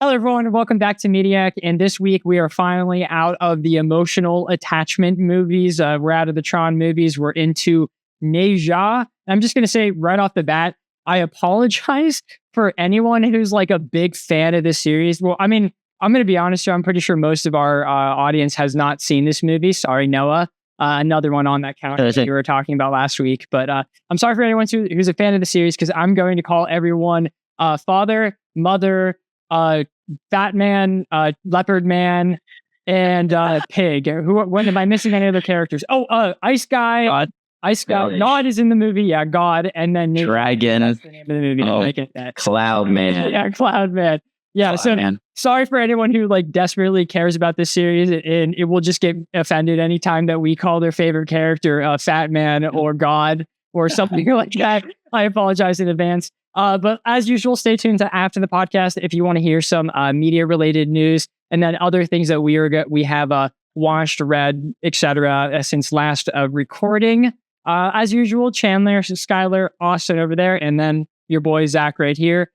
Hello, everyone, and welcome back to Mediak. And this week, we are finally out of the emotional attachment movies. We're out of the Tron movies. We're into Neja. I'm just going to say right off the bat, I apologize for anyone who's like a big fan of this series. Well, I mean, I'm going to be honest here. I'm pretty sure most of our audience has not seen this movie. Sorry, Noah. Another one on that count that you were talking about last week. But I'm sorry for anyone who's a fan of the series, because I'm going to call everyone father, mother, Fat Man, Leopard Man, and Pig. When am I missing any other characters? Oh, Ice Guy. God. Ice Guy. God is in the movie. Yeah, God. And then Dragon. That's the name of the movie. Oh, I get that. Cloud Man. Yeah, Cloud Man. Yeah, sorry for anyone who like desperately cares about this series, and it will just get offended anytime that we call their favorite character Fat Man or God or something like that. I apologize in advance. But as usual, stay tuned to after the podcast if you want to hear some media-related news and then other things that we have watched, read, etc. Since last recording. As usual, Chandler, Skylar, Austin over there, and then your boy Zach right here.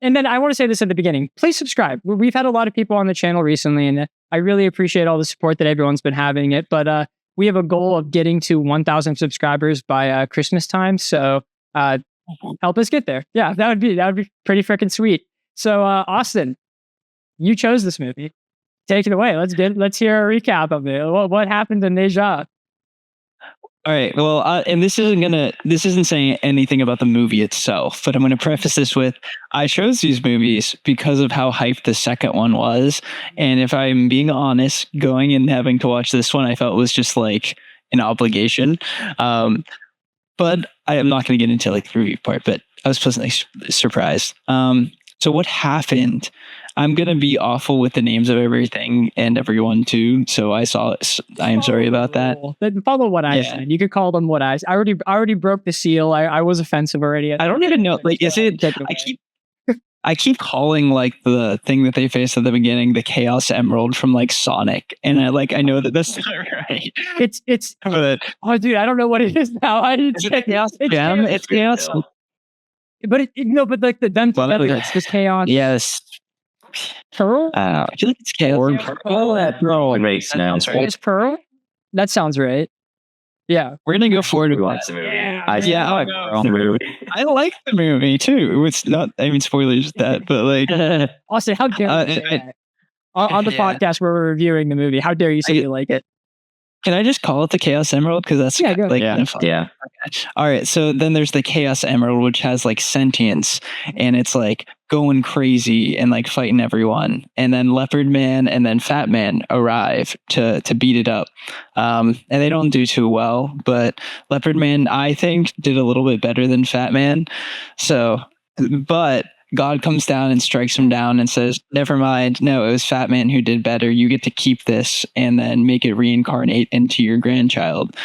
And then I want to say this at the beginning. Please subscribe. We've had a lot of people on the channel recently, and I really appreciate all the support that everyone's been having it. But we have a goal of getting to 1,000 subscribers by Christmas time. So help us get there. Yeah, that would be pretty freaking sweet. So Austin, you chose this movie. Take it away. Let's hear a recap of it. What happened to Neja? All right. Well, and this isn't saying anything about the movie itself, but I'm going to preface this with, I chose these movies because of how hyped the second one was. And if I'm being honest, going and having to watch this one, I felt was just like an obligation. But I am not going to get into like the review part, but I was pleasantly surprised. So what happened? I'm going to be awful with the names of everything and everyone too. So I am sorry about that. Then follow what I said. You could call them what I already broke the seal. I was offensive already. I don't even know. Like, is it? I keep calling like the thing that they faced at the beginning the Chaos Emerald from like Sonic, and I know that that's not right. It's oh dude, I don't know what it is now. I didn't check Chaos Gem. It's Chaos. But but like the done together, it's just Chaos. Yes. Pearl? I feel like it's Chaos. Pearl. That Pearl makes sounds right. It's Pearl? That sounds right. Yeah. We're going to go forward with the movie. I like the movie. I like the movie too. It's not, I mean, spoilers with that, but like. Austin, how dare you say that? On the podcast where we're reviewing the movie, how dare you say you like it? Can I just call it the Chaos Emerald? Because that's kind of fun. Yeah. All right. So then there's the Chaos Emerald, which has like sentience, and it's like going crazy and like fighting everyone. And then Leopard Man and then Fat Man arrive to beat it up. And they don't do too well, but Leopard Man, I think, did a little bit better than Fat Man. So, but God comes down and strikes him down and says, never mind. No, it was Fat Man who did better. You get to keep this and then make it reincarnate into your grandchild.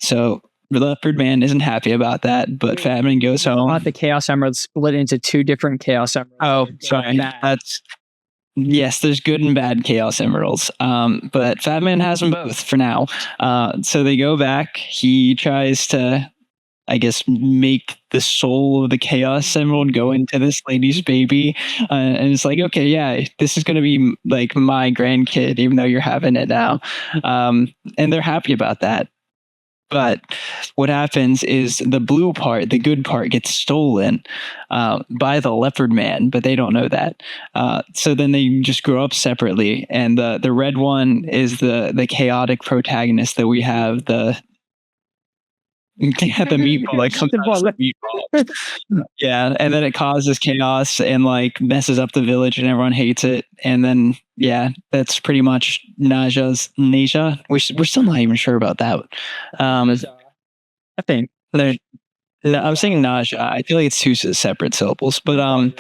So Leopard Man isn't happy about that, but Fat Man goes home. The Chaos Emerald split into two different Chaos Emeralds. Oh, sorry. Yes, there's good and bad Chaos Emeralds. But Fat Man has them both for now. So they go back. He tries to, I guess, make the soul of the Chaos Emerald go into this lady's baby. And it's like, okay, yeah, this is going to be like my grandkid, even though you're having it now. And they're happy about that. But what happens is the blue part, the good part, gets stolen by the Leopard Man, but they don't know that. So then they just grow up separately. And the red one is the chaotic protagonist that we have, the meatball, like sometimes the meatball. Yeah, and then it causes chaos and like messes up the village and everyone hates it. And then that's pretty much Neja. We're still not even sure about that. I think I'm saying Naja. I feel like it's two separate syllables, but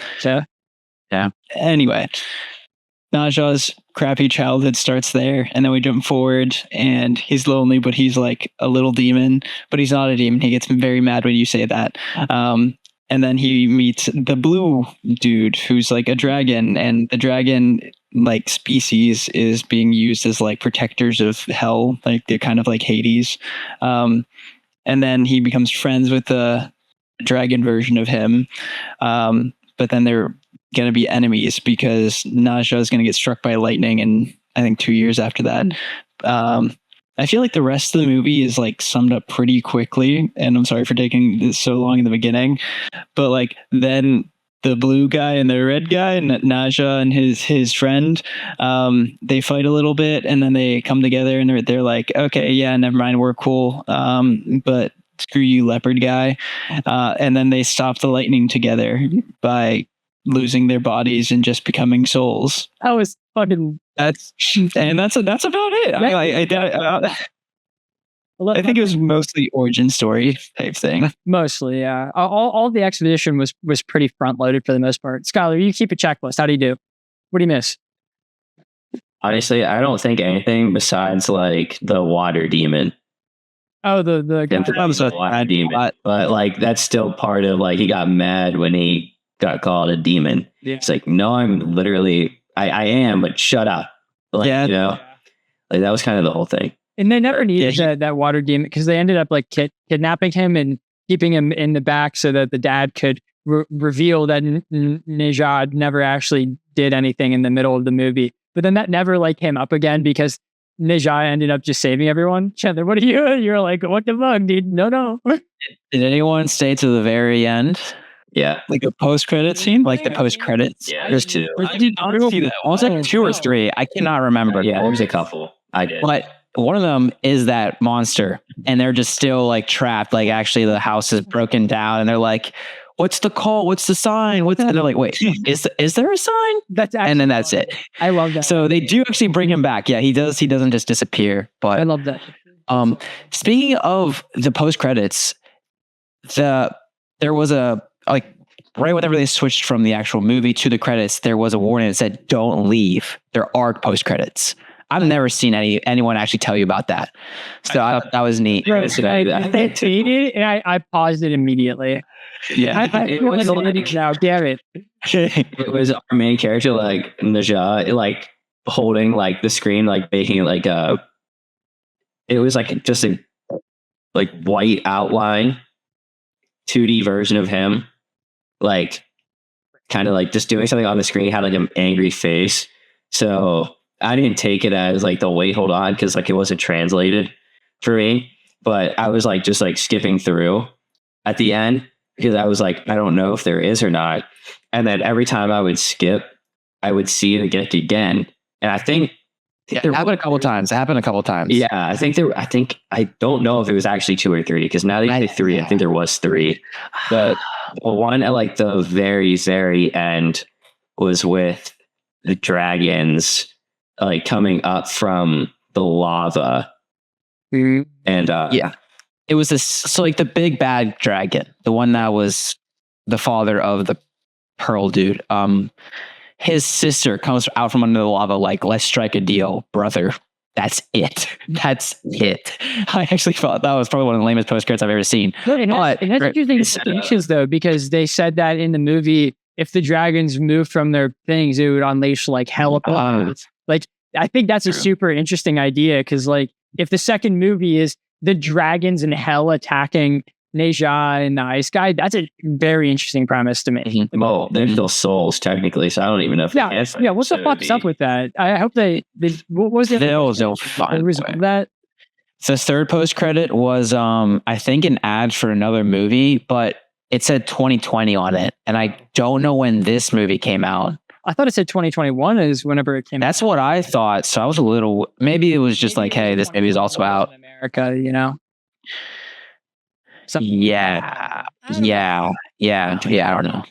yeah. Anyway, Naja's crappy childhood starts there, and then we jump forward, and he's lonely, but he's like a little demon, but he's not a demon. He gets very mad when you say that. And then he meets the blue dude who's like a dragon, and the dragon like species is being used as like protectors of hell, like they're kind of like Hades. And then he becomes friends with the dragon version of him. But then they're going to be enemies because Naja is going to get struck by lightning, and I think 2 years after that. I feel like the rest of the movie is like summed up pretty quickly, and I'm sorry for taking this so long in the beginning, but like then the blue guy and the red guy, Naja and his friend, they fight a little bit, and then they come together and they're like, okay, yeah, never mind, we're cool, but screw you, leopard guy, and then they stop the lightning together by losing their bodies and just becoming souls. That was fucking. That's about it. I think it was mostly origin story type thing. Mostly, yeah. All the exposition was pretty front loaded for the most part. Skylar, you keep a checklist. How do you do? What do you miss? Honestly, I don't think anything besides like the water demon. Oh, the water demon. But like that's still part of like he got mad when he got called a demon. Yeah. It's like, no, I'm literally I am, but shut up. Like, yeah. You know, like that was kind of the whole thing. And they never needed that water demon because they ended up like kidnapping him and keeping him in the back so that the dad could reveal that Nejad never actually did anything in the middle of the movie. But then that never like came up again because Nejad ended up just saving everyone. Chandler, what are you? You're like, what the fuck, dude? No. Did anyone stay to the very end? Yeah, like a post-credit scene, like the post-credits. Yeah, there's two. I did not see that. Was like 2 or 3. I cannot remember. Yeah, there was a couple. I did, but one of them is that monster, and they're just still like trapped. Like actually, the house is broken down, and they're like, "What's the call? What's the sign? What's?" And they're like, "Wait, is there a sign?" And then that's it. I love that. So they do actually bring him back. Yeah, he does. He doesn't just disappear. But I love that. Speaking of the post-credits, there was a like. Right whenever they switched from the actual movie to the credits, there was a warning that said, don't leave. There are post-credits. I've never seen anyone actually tell you about that. So I thought that was neat. Right. I tweeted and I paused it immediately. Yeah. It was now, damn it. It was our main character, like Najah, like holding like the screen, like making like it was like just a like white outline 2D version of him. Like kind of like just doing something on the screen, had like an angry face. So I didn't take it as like the wait, hold on, because like it wasn't translated for me. But I was like just like skipping through at the end because I was like, I don't know if there is or not. And then every time I would skip, I would see it again. And I think it happened a couple times. Yeah, I don't know if it was actually 2 or 3 because now they say 3. I think there was 3. But one at like the very, very end was with the dragons like coming up from the lava. Mm-hmm. And yeah, it was this. So like the big bad dragon, the one that was the father of the Pearl dude. His sister comes out from under the lava like, let's strike a deal, brother. That's it. I actually thought that was probably one of the lamest postcards I've ever seen. It has interesting implications though, because they said that in the movie, if the dragons moved from their things, it would unleash like hell upon like, I think that's a super interesting idea because like if the second movie is the dragons in hell attacking Nejah and the ice guy, that's a very interesting premise to me. Well, they're still souls technically, so I don't even know if what the fuck's up with that? I hope they what was it? They'll find that. The third post credit was I think an ad for another movie, but it said 2020 on it, and I don't know when this movie came out. I thought it said 2021 is whenever it came out. That's what I thought. So I was a little, maybe it was just like, hey, this movie is also out in America, you know. Yeah, I don't know.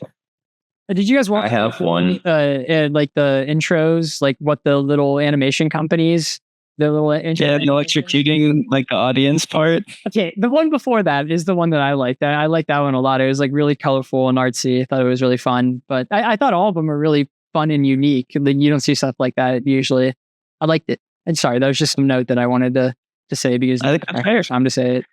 Did you guys watch? I have one. Like the intros, like what the little animation companies, the little electrocuting like the audience part. Okay, the one before that is the one that I liked. I liked that one a lot. It was like really colorful and artsy. I thought it was really fun. But I thought all of them were really fun and unique. You don't see stuff like that usually. I liked it. And sorry, that was just some note that I wanted to say because I think it's time to say it.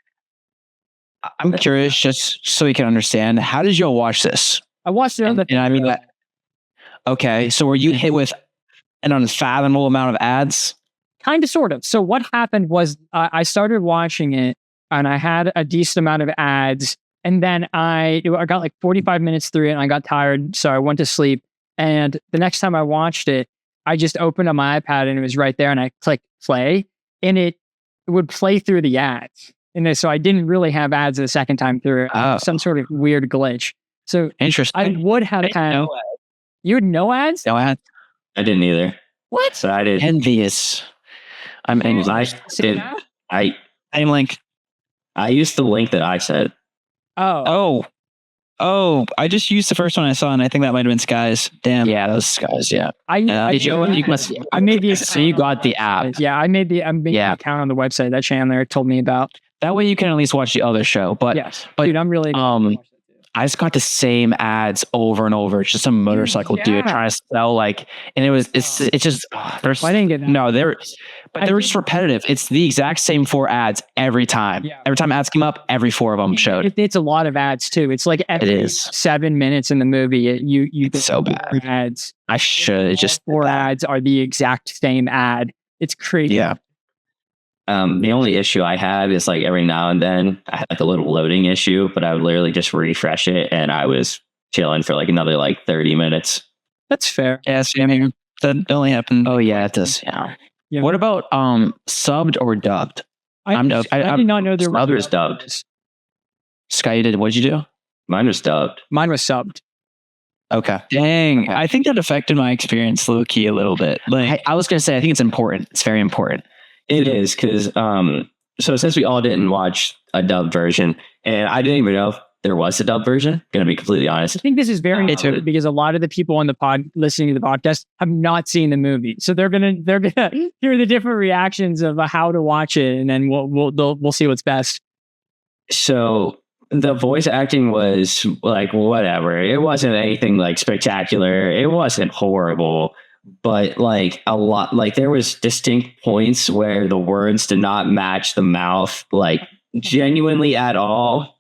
I'm curious, just so you can understand, how did y'all watch this? I watched it on the... And I mean, okay, so were you hit with an unfathomable amount of ads? Kind of, sort of. So what happened was I started watching it and I had a decent amount of ads. And then I got like 45 minutes through it and I got tired. So I went to sleep. And the next time I watched it, I just opened up my iPad and it was right there, and I clicked play, and it would play through the ads. And so I didn't really have ads the second time through. Some sort of weird glitch. So interesting. I would have had. You had no ads? No ads. I didn't either. What? So I did. Envious. I'm envious. Same link. I used the link that I said. Oh, I just used the first one I saw, and I think that might have been Skies. Damn. Yeah, that was Skies. Yeah. I made the. So you got the app. Yeah, I made the account on the website that Chandler told me about. That way you can at least watch the other show. But yes, but dude, I'm really. I just got the same ads over and over. It's just some motorcycle dude trying to sell and it's just. I didn't get that. No, they were just repetitive. It's the exact same 4 ads every time. Yeah. Every time ads came up, every 4 of them showed. It's a lot of ads too. It's like every 7 minutes in the movie, it's so bad. Ads. I should. It's just 4 ads are the exact same ad. It's crazy. Yeah. The only issue I had is every now and then I had a little loading issue, but I would literally just refresh it and I was chilling for another 30 minutes. That's fair. Yeah, same here. That only happened. Oh yeah, it does. Yeah. What about subbed or dubbed? I did not know there was dubbed. Sky, what'd you do? Mine was dubbed. Mine was subbed. Okay. Dang. I think that affected my experience low key a little bit. I was gonna say I think it's important. It's very important. It is because so since we all didn't watch a dubbed version, and I didn't even know if there was a dubbed version, gonna be completely honest. I think this is very important because a lot of the people on the pod listening to the podcast have not seen the movie, so they're gonna hear the different reactions of how to watch it, and then we'll see what's best. So the voice acting was whatever. It wasn't anything spectacular. It wasn't horrible. But a lot, there was distinct points where the words did not match the mouth, genuinely at all.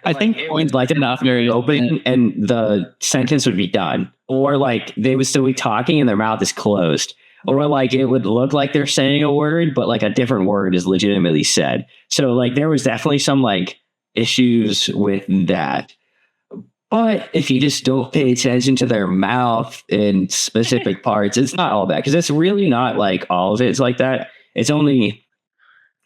I think points enough very open and the sentence would be done, or they would still be talking and their mouth is closed, or it would look like they're saying a word, but a different word is legitimately said. So there was definitely some issues with that. But if you just don't pay attention to their mouth in specific parts, it's not all bad because it's really not all of it's like that. It's only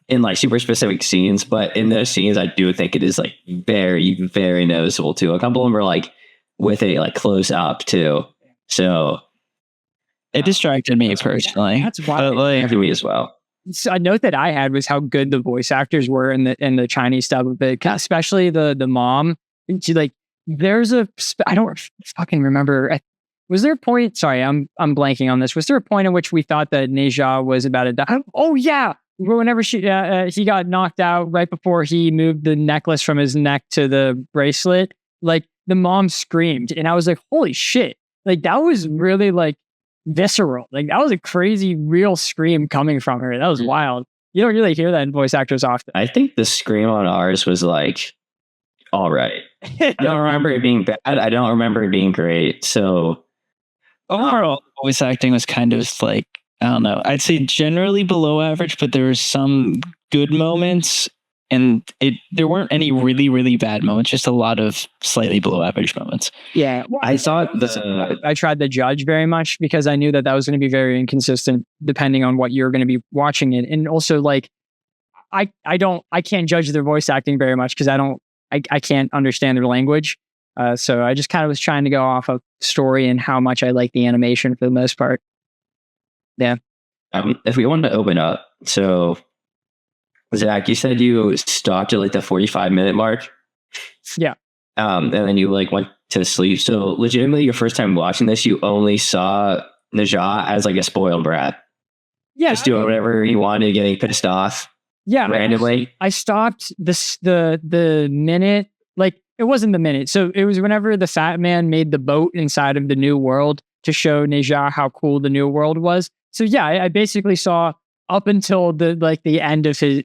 in super specific scenes, but in those scenes, I do think it is very, very noticeable too. A couple of them are with a close up too. So it distracted me personally. That's why me as well. So a note that I had was how good the voice actors were in the Chinese dub of it, especially the mom. She there's I don't fucking remember. Was there a point? Sorry, I'm blanking on this. Was there a point in which we thought that Neja was about to die? Oh yeah, whenever he got knocked out right before he moved the necklace from his neck to the bracelet, the mom screamed, and I was like, holy shit! That was really visceral. That was a crazy real scream coming from her. That was wild. You don't really hear that in voice actors often. I think the scream on ours was all right. I don't remember it being bad. I don't remember it being great. So overall, voice acting was kind of I don't know. I'd say generally below average, but there were some good moments, and there weren't any really, really bad moments. Just a lot of slightly below average moments. Yeah, I thought I tried to judge very much because I knew that was going to be very inconsistent depending on what you're going to be watching it, and also I can't judge their voice acting very much because I can't understand their language. So I just kind of was trying to go off of story and how much I like the animation for the most part. Yeah. If we wanted to open up, so Zach, you said you stopped at the 45-minute mark. Yeah. And then you went to sleep. So legitimately your first time watching this, you only saw Neja as a spoiled brat. Yeah. Just doing whatever he wanted, getting pissed off. Yeah, randomly. I stopped the minute, it wasn't the minute. So it was whenever the fat man made the boat inside of the new world to show Neja how cool the new world was. So yeah, I basically saw up until the end of his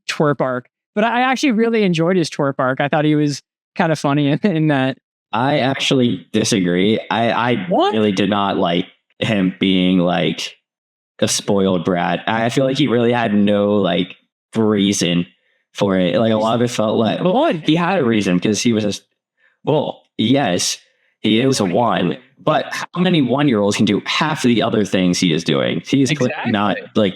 twerp arc. But I actually really enjoyed his twerp arc. I thought he was kind of funny in that. I actually disagree. I really did not like him being a spoiled brat. I feel he really had no reason for it. A lot of it felt he had a reason because he was yes, He is a one. But how many 1-year-olds can do half of the other things he is doing? He's exactly. Not like.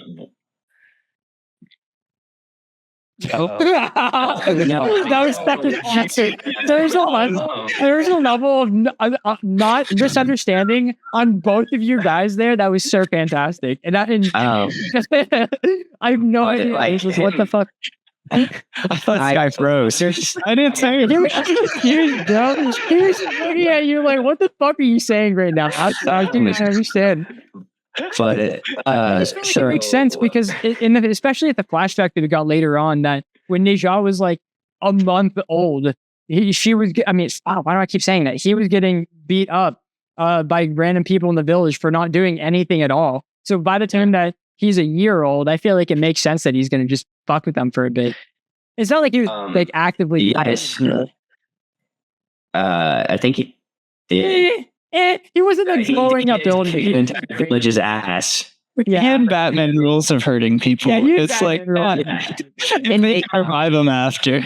No. That was second answer. There's a level of not misunderstanding on both of you guys there. That was so fantastic, and I have no idea. What the fuck? I thought this guy froze. I didn't say it. He was looking at you like, what the fuck are you saying right now? I didn't understand. But it makes sense because especially at the flashback that we got later on, that when Neja was like a month old, she was, I mean, why do I keep saying that? He was getting beat up by random people in the village for not doing anything at all. So by the time that he's a year old, I feel like it makes sense that he's going to just fuck with them for a bit. It's not like he was like actively. Yes. I think he wasn't like blowing up buildings. Village's ass. And Batman rules of hurting people. Yeah, it's Batman like, and they revive him after.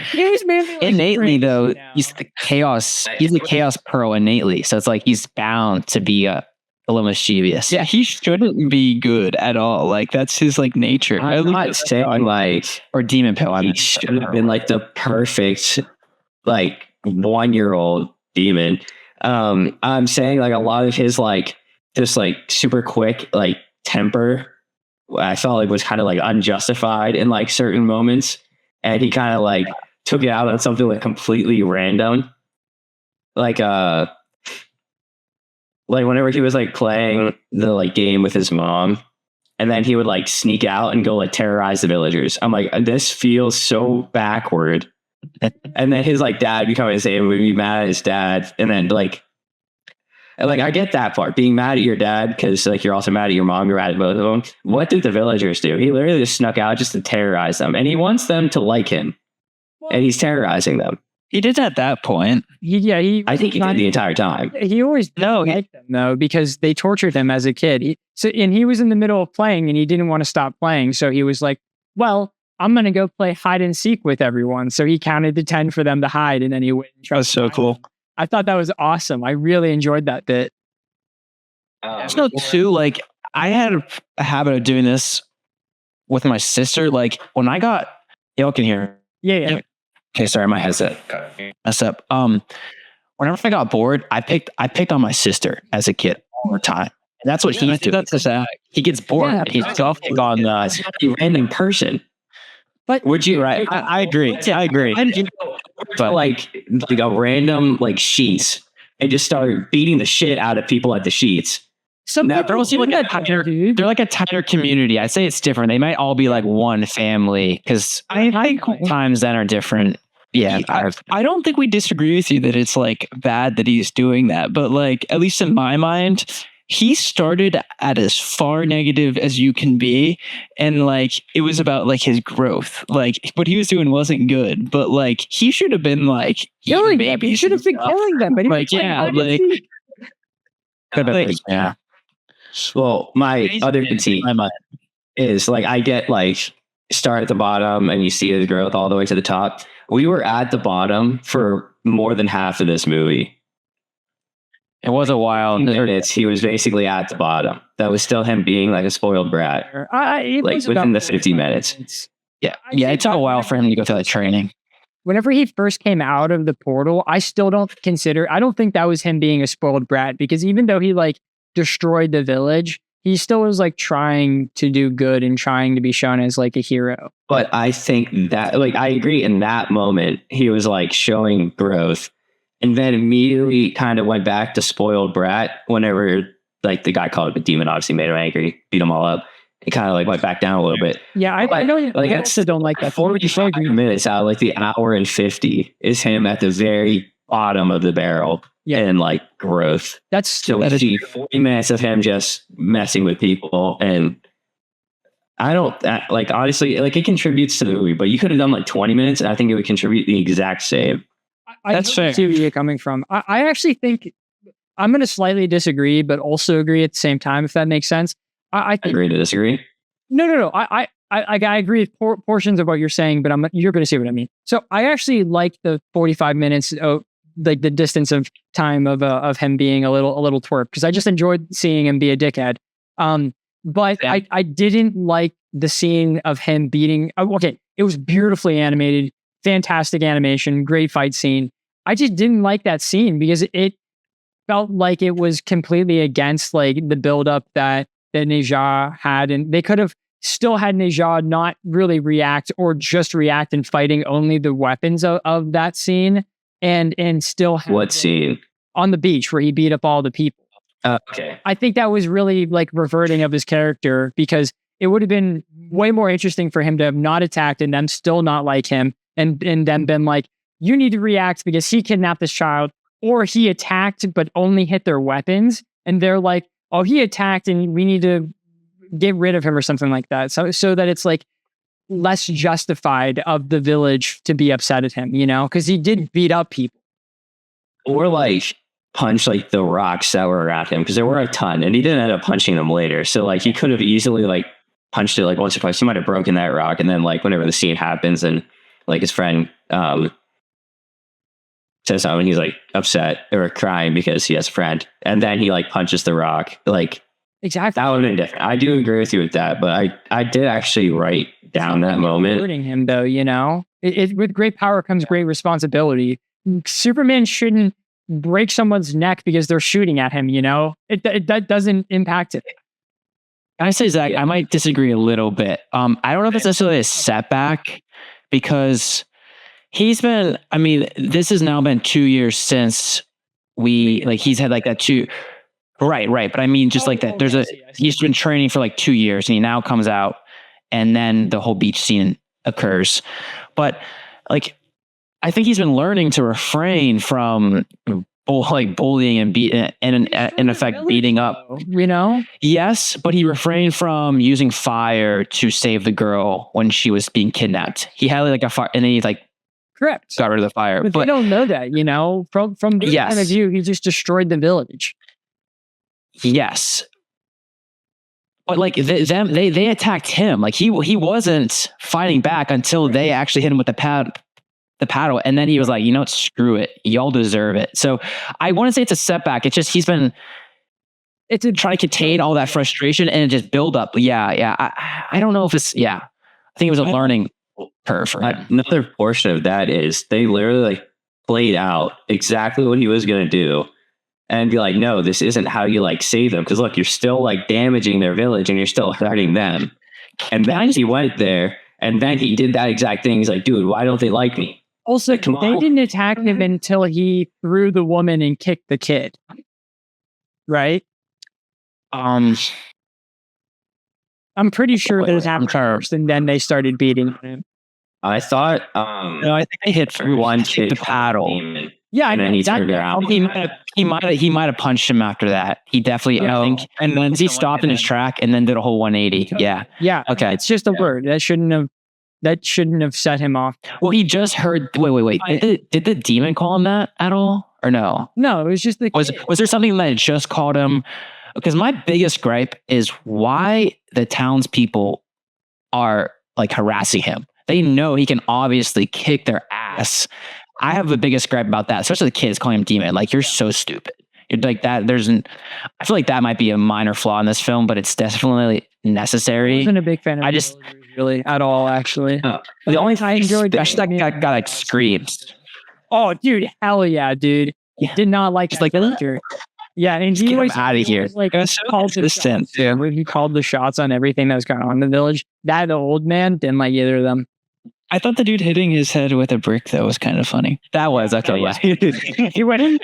Innately, though, he's the chaos. He's the chaos pearl innately. So it's like he's bound to be a little mischievous. Yeah, he shouldn't be good at all. Like that's his like nature. I'm not saying like or demon pill. He should have been like the perfect like 1-year-old demon. I'm saying like a lot of his like just like super quick like temper, I felt like was kind of like unjustified in like certain moments, and he kind of like took it out on something like completely random, like whenever he was like playing the like game with his mom, and then he would like sneak out and go like terrorize the villagers. I'm like, this feels so backward. And then his like dad becoming insane, would be mad at his dad, and then like I get that part, being mad at your dad because like you're also mad at your mom, you're mad at both of them. What did the villagers do? He literally just snuck out just to terrorize them, and he wants them to like him, and he's terrorizing them. He did at that point. I think he did the entire time. He always liked them though, because they tortured him as a kid. And he was in the middle of playing and he didn't want to stop playing, so he was like, well, I'm going to go play hide and seek with everyone. So he counted to 10 for them to hide, and then he went. That was so cool. I thought that was awesome. I really enjoyed that bit. Too, like, I had a habit of doing this with my sister. Like, when I got... Y'all can hear. Yeah. Okay, sorry, my headset messed up. Whenever I got bored, I picked on my sister as a kid all the time. And that's what he does. That's his act. He gets bored. Yeah, he's golfing on a random person. But would you? Right? I agree. I agree. But like a random like sheets and just start beating the shit out of people at the sheets. They're like a tighter community. I'd say it's different. They might all be like one family, because I think times then are different. Yeah, I don't think we disagree with you that it's like bad that he's doing that, but like at least in my mind, he started at as far negative as you can be, and like it was about like his growth. Like what he was doing wasn't good, but like he should have been like killing them. He should have been killing them, but like yeah. Well, my other critique is like I get like start at the bottom and you see his growth all the way to the top. We were at the bottom for more than half of this movie. It was a while. Minutes, he was basically at the bottom. That was still him being like a spoiled brat. Like within the 50 minutes. Yeah. Yeah, it took a while for him to go through that training. Whenever he first came out of the portal, I don't think that was him being a spoiled brat, because even though he like destroyed the village, he still was like trying to do good and trying to be shown as like a hero. But I think that like I agree, in that moment he was like showing growth, and then immediately kind of went back to spoiled brat whenever like the guy called him a demon, obviously made him angry, beat him all up. It kind of like went back down a little bit. Yeah, I know. Like, I also don't like that. 45 minutes out of like the hour and 50 is him at the very bottom of the barrel. Yeah. And like growth. So we see 40 minutes of him just messing with people, and I don't like, honestly, like it contributes to the movie, but you could have done like 20 minutes and I think it would contribute the exact same. That's fair. I see where you're coming from. I actually think I'm going to slightly disagree, but also agree at the same time, if that makes sense. I agree to disagree. No. I agree with portions of what you're saying, but you're going to see what I mean. So I actually like the 45 minutes the distance of time of him being a little twerp, because I just enjoyed seeing him be a dickhead. But Yeah. I didn't like the scene of him beating. Okay, it was beautifully animated, fantastic animation, great fight scene. I just didn't like that scene because it felt like it was completely against like the buildup that Neja had, and they could have still had Neja not really react, or just react in fighting only the weapons of that scene, and still have What scene? on the beach where he beat up all the people. Okay. I think that was really like reverting of his character, because it would have been way more interesting for him to have not attacked and them still not like him, and them been like, you need to react because he kidnapped this child, or he attacked but only hit their weapons, and they're like, oh, he attacked and we need to get rid of him or something like that. So that it's like less justified of the village to be upset at him, because he did beat up people. Or like punch like the rocks that were around him, because there were a ton, and he didn't end up punching them later. So like he could have easily like punched it like once or twice. He might have broken that rock, and then like whenever the scene happens and like his friend says something, he's like upset or crying because he has a friend, and then he like punches the rock. Like Exactly. that would have been different. I do agree with you with that, but I did actually write down that moment. Hurting him though, it with great power comes great responsibility. Superman shouldn't break someone's neck because they're shooting at him. That doesn't impact it. I say, Zach, I might disagree a little bit. I don't know if it's necessarily a setback, because this has now been 2 years since he's had like that two. Right. But I mean, just like that, he's been training for like 2 years, and he now comes out, and then the whole beach scene occurs. But like, I think he's been learning to refrain from bullying and in effect beating up. Yes, but he refrained from using fire to save the girl when she was being kidnapped. He had like a fire, and then he like correct got rid of the fire. But they don't know that, from this Yes. point of view, he just destroyed the village. Yes. But like they attacked him. Like he wasn't fighting back until they actually hit him with the paddle. And then he was like, screw it. Y'all deserve it. So I want to say it's a setback. It's just, trying to contain all that frustration and just build up. Yeah. I don't know if it's, I think it was a learning curve for him. Another portion of that is they literally like played out exactly what he was going to do, and be like, no, this isn't how you like save them. Because look, you're still like damaging their village, and you're still hurting them. And then he went there, and then he did that exact thing. He's like, dude, why don't they like me? Also, they didn't attack him until he threw the woman and kicked the kid. Right? I'm pretty sure that happened first, and then they started beating him. I thought, no, I think they hit first. One hit the paddle. Yeah, and then he turned around. He might have punched him after that. He definitely, I think, and then he stopped in his track and then did a whole 180. Yeah. Okay, it's just a word that shouldn't have set him off. Well, he just heard. Wait. Did the demon call him that at all, or no? No, it was just the. Was there something that just called him? Because my biggest gripe is why the townspeople are like harassing him. They know he can obviously kick their ass. I have the biggest gripe about that, especially the kids calling him demon. Like, you're so stupid. You're like that. I feel like that might be a minor flaw in this film, but it's definitely necessary. I wasn't a big fan of it really at all, actually. The only time I enjoyed that guy like screams. Oh, dude, hell yeah, dude. Yeah. Did not like just that like character. Yeah, and he was out of here. Like called the shots. Yeah, when he called the shots on everything that was going on in the village. The old man didn't like either of them. I thought the dude hitting his head with a brick, though, was kind of funny. That was okay. Yeah, he went in.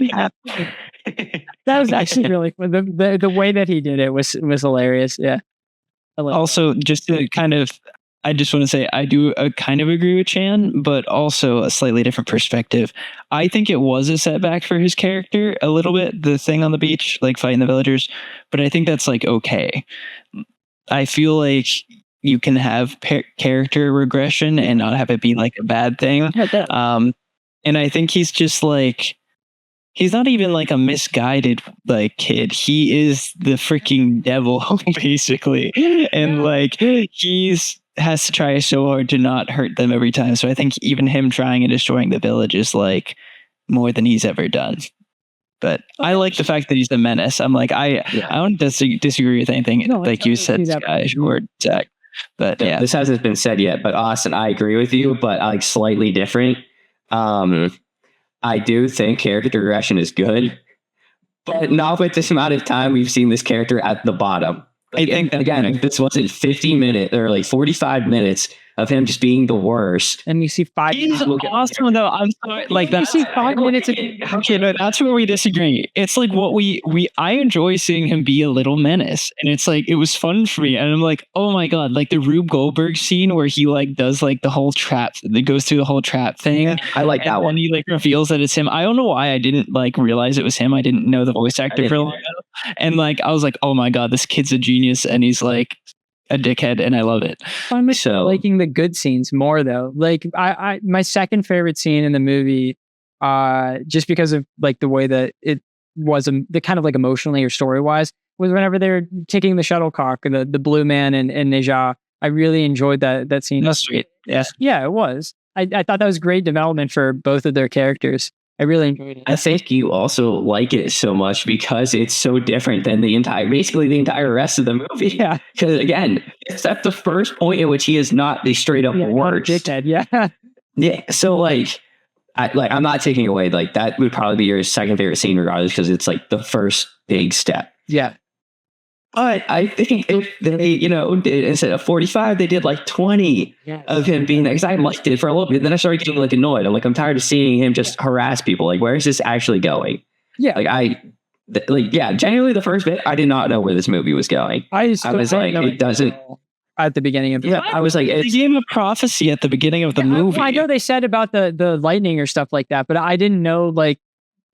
That was actually really fun. The way that he did it was hilarious. Yeah. Also, just to kind of, I just want to say I do kind of agree with Chan, but also a slightly different perspective. I think it was a setback for his character a little bit, the thing on the beach, like fighting the villagers, but I think that's like okay. I feel like you can have character regression and not have it be like a bad thing. And I think he's just like, he's not even like a misguided like kid. He is the freaking devil, basically. And like has to try so hard to not hurt them every time. So I think even him trying and destroying the village is like more than he's ever done. But I like the fact that he's a menace. I'm like, I don't disagree with anything like you said, Sky or Zach. But yeah, this hasn't been said yet. But Austin, I agree with you, but like slightly different. I do think character progression is good, but not with this amount of time we've seen this character at the bottom. Like, I think again, this wasn't 50 minutes or like 45 minutes of him just being the worst. And you see 5 He's awesome though. I'm sorry. Like you see 5 minutes of okay, no, that's where we disagree. It's like what I enjoy seeing him be a little menace. And it's like it was fun for me. And I'm like, oh my God, like the Rube Goldberg scene where he like does like the whole trap that goes through the whole trap thing. I like that one. And he like reveals that it's him. I don't know why I didn't like realize it was him. I didn't know the voice actor for a long time. And like I was like, oh my God, this kid's a genius, and he's like a dickhead, and I love it. I'm liking the good scenes more though. Like I my second favorite scene in the movie, just because of like the way that it was the kind of like emotionally or story wise, was whenever they were taking the shuttlecock, the blue man and Neja. I really enjoyed that scene. That's sweet. Yeah, it was. I thought that was great development for both of their characters. I really enjoyed it. I think you also like it so much because it's so different than basically the entire rest of the movie. Yeah. Because again, it's at the first point in which he is not the straight up worst. Dickhead, yeah. Yeah. So I'm not taking away like that would probably be your second favorite scene regardless because it's like the first big step. Yeah. But I think if they, did, instead of 45, they did like 20 of him being, because I liked it for a little bit. Then I started getting like annoyed. I'm like, I'm tired of seeing him just harass people. Like, where is this actually going? Yeah. Genuinely the first bit, I did not know where this movie was going. I was like, it doesn't. At the beginning of the I was like, it's the game of prophecy at the beginning of the movie. I know they said about the lightning or stuff like that, but I didn't know like.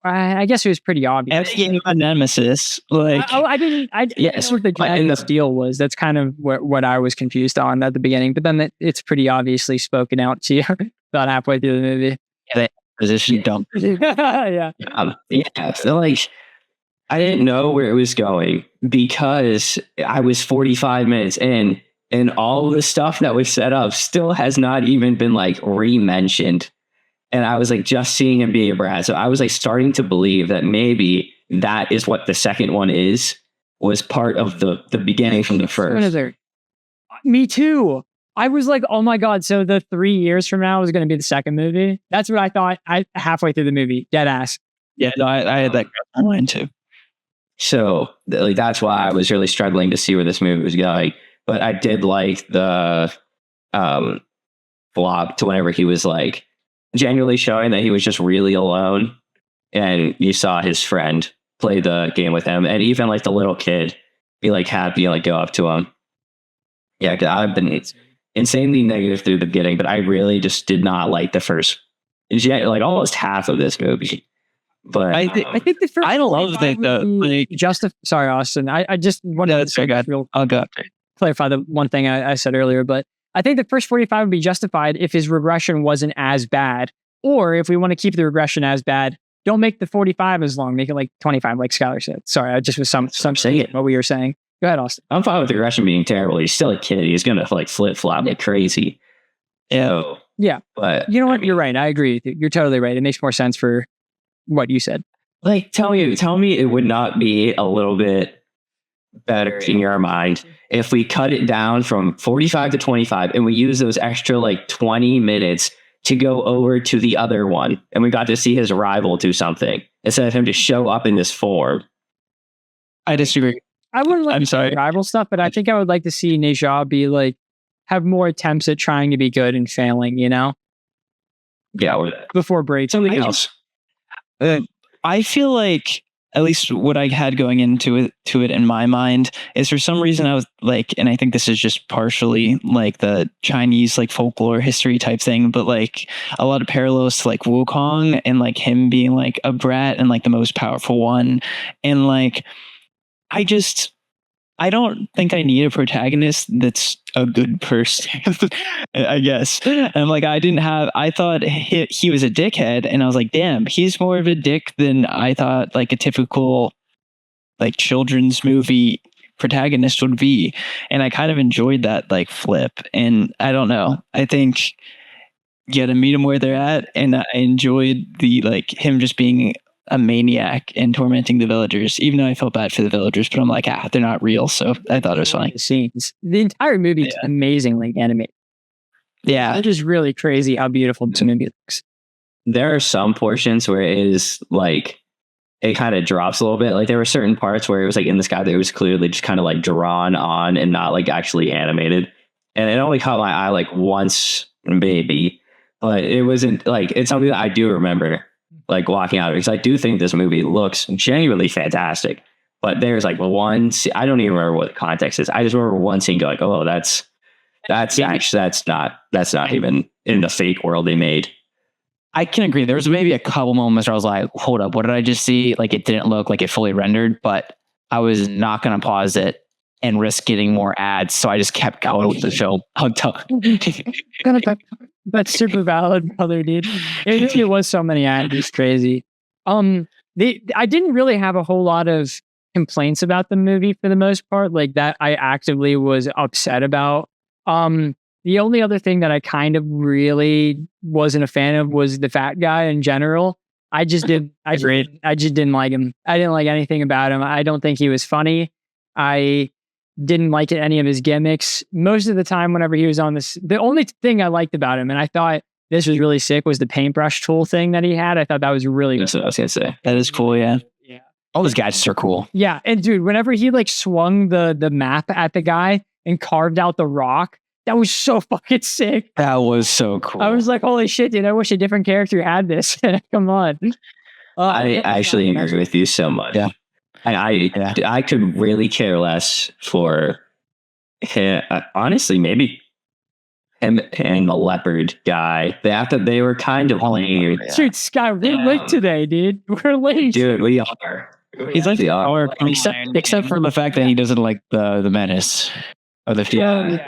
I guess it was pretty obvious. Every nemesis, like I didn't know what the dragon's deal was. That's kind of what I was confused on at the beginning. But then it's pretty obviously spoken out to you about halfway through the movie. Yeah, position dump. Yeah. So like, I didn't know where it was going because I was 45 minutes in, and all the stuff that was set up still has not even been like re-mentioned. And I was like just seeing him be a brat. So I was like starting to believe that maybe that is what the second one was part of the beginning from the first. Me too. I was like, oh my God. So the 3 years from now is going to be the second movie. That's what I thought halfway through the movie. Dead ass. Yeah, no, I had that in mind too. So like, that's why I was really struggling to see where this movie was going. But I did like the vlog to whenever he was like, genuinely showing that he was just really alone, and you saw his friend play the game with him, and even like the little kid be like happy and like go up to him. Yeah, I've been insanely negative through the beginning, but I really just did not like the first, like almost half of this movie. But I think the first. I love that. Sorry, Austin. I just wanted to I'll go clarify the one thing I said earlier, but. I think the first 45 would be justified if his regression wasn't as bad. Or if we want to keep the regression as bad, don't make the 45 as long. Make it like 25, like Skylar said. Sorry, I just was some saying what we were saying. Go ahead, Austin. I'm fine with the regression being terrible. He's still a kid. He's going to like flip-flop like crazy. Yeah. But you know what? You're right. I agree with you. You're totally right. It makes more sense for what you said. Like, tell me it would not be a little bit better in your mind if we cut it down from 45 to 25 and we use those extra like 20 minutes to go over to the other one, and we got to see his rival do something instead of him to show up in this form. I disagree. I wouldn't like rival stuff, but I think I would like to see Neja be like have more attempts at trying to be good and failing, Yeah, or before break. Something else. I feel like at least what I had going into it in my mind is for some reason I was like, and I think this is just partially like the Chinese like folklore history type thing, but like a lot of parallels to like Wukong and like him being like a brat and like the most powerful one. And like, I don't think I need a protagonist that's a good person, I guess. And like, I thought he was a dickhead, and I was like, damn, he's more of a dick than I thought like a typical like children's movie protagonist would be. And I kind of enjoyed that like flip. And I don't know, I think get to meet them where they're at, and I enjoyed the like him just being a maniac and tormenting the villagers, even though I felt bad for the villagers, but I'm like, they're not real, so I thought it was funny. The scenes, the entire movie is amazingly animated. Yeah, it's just really crazy how beautiful this movie looks. There are some portions where it is like it kind of drops a little bit. Like there were certain parts where it was like in the sky that it was clearly just kind of like drawn on and not like actually animated. And it only caught my eye like once, maybe, but it wasn't like, it's something that I do remember like walking out of it, because I do think this movie looks genuinely fantastic. But there's like one, I don't even remember what the context is. I just remember one scene going like, oh, that's not even in the fake world they made. I can agree. There was maybe a couple moments where I was like, hold up, what did I just see? Like it didn't look like it fully rendered, but I was not going to pause it and risk getting more ads. So I just kept going with the show. That's super valid, brother, dude. It was so many ads. It's crazy. I didn't really have a whole lot of complaints about the movie for the most part, like that I actively was upset about. The only other thing that I kind of really wasn't a fan of was the fat guy in general. I just didn't like him. I didn't like anything about him. I don't think he was funny. I didn't like any of his gimmicks. Most of the time, whenever he was on this, the only thing I liked about him, and I thought this was really sick, was the paintbrush tool thing that he had. I thought that was really That's what I was gonna say. That is cool, yeah. Yeah. All those gadgets are cool. Yeah, and dude, whenever he like swung the map at the guy and carved out the rock, that was so fucking sick. That was so cool. I was like, holy shit, dude, I wish a different character had this. Come on. I actually agree with you so much. Yeah. I could really care less for him. Honestly, maybe him and the leopard guy. They were kind of lame. Dude, Sky, we're late today, dude. We're late. Dude, we are. He's like except for the fact that he doesn't like the menace. Or the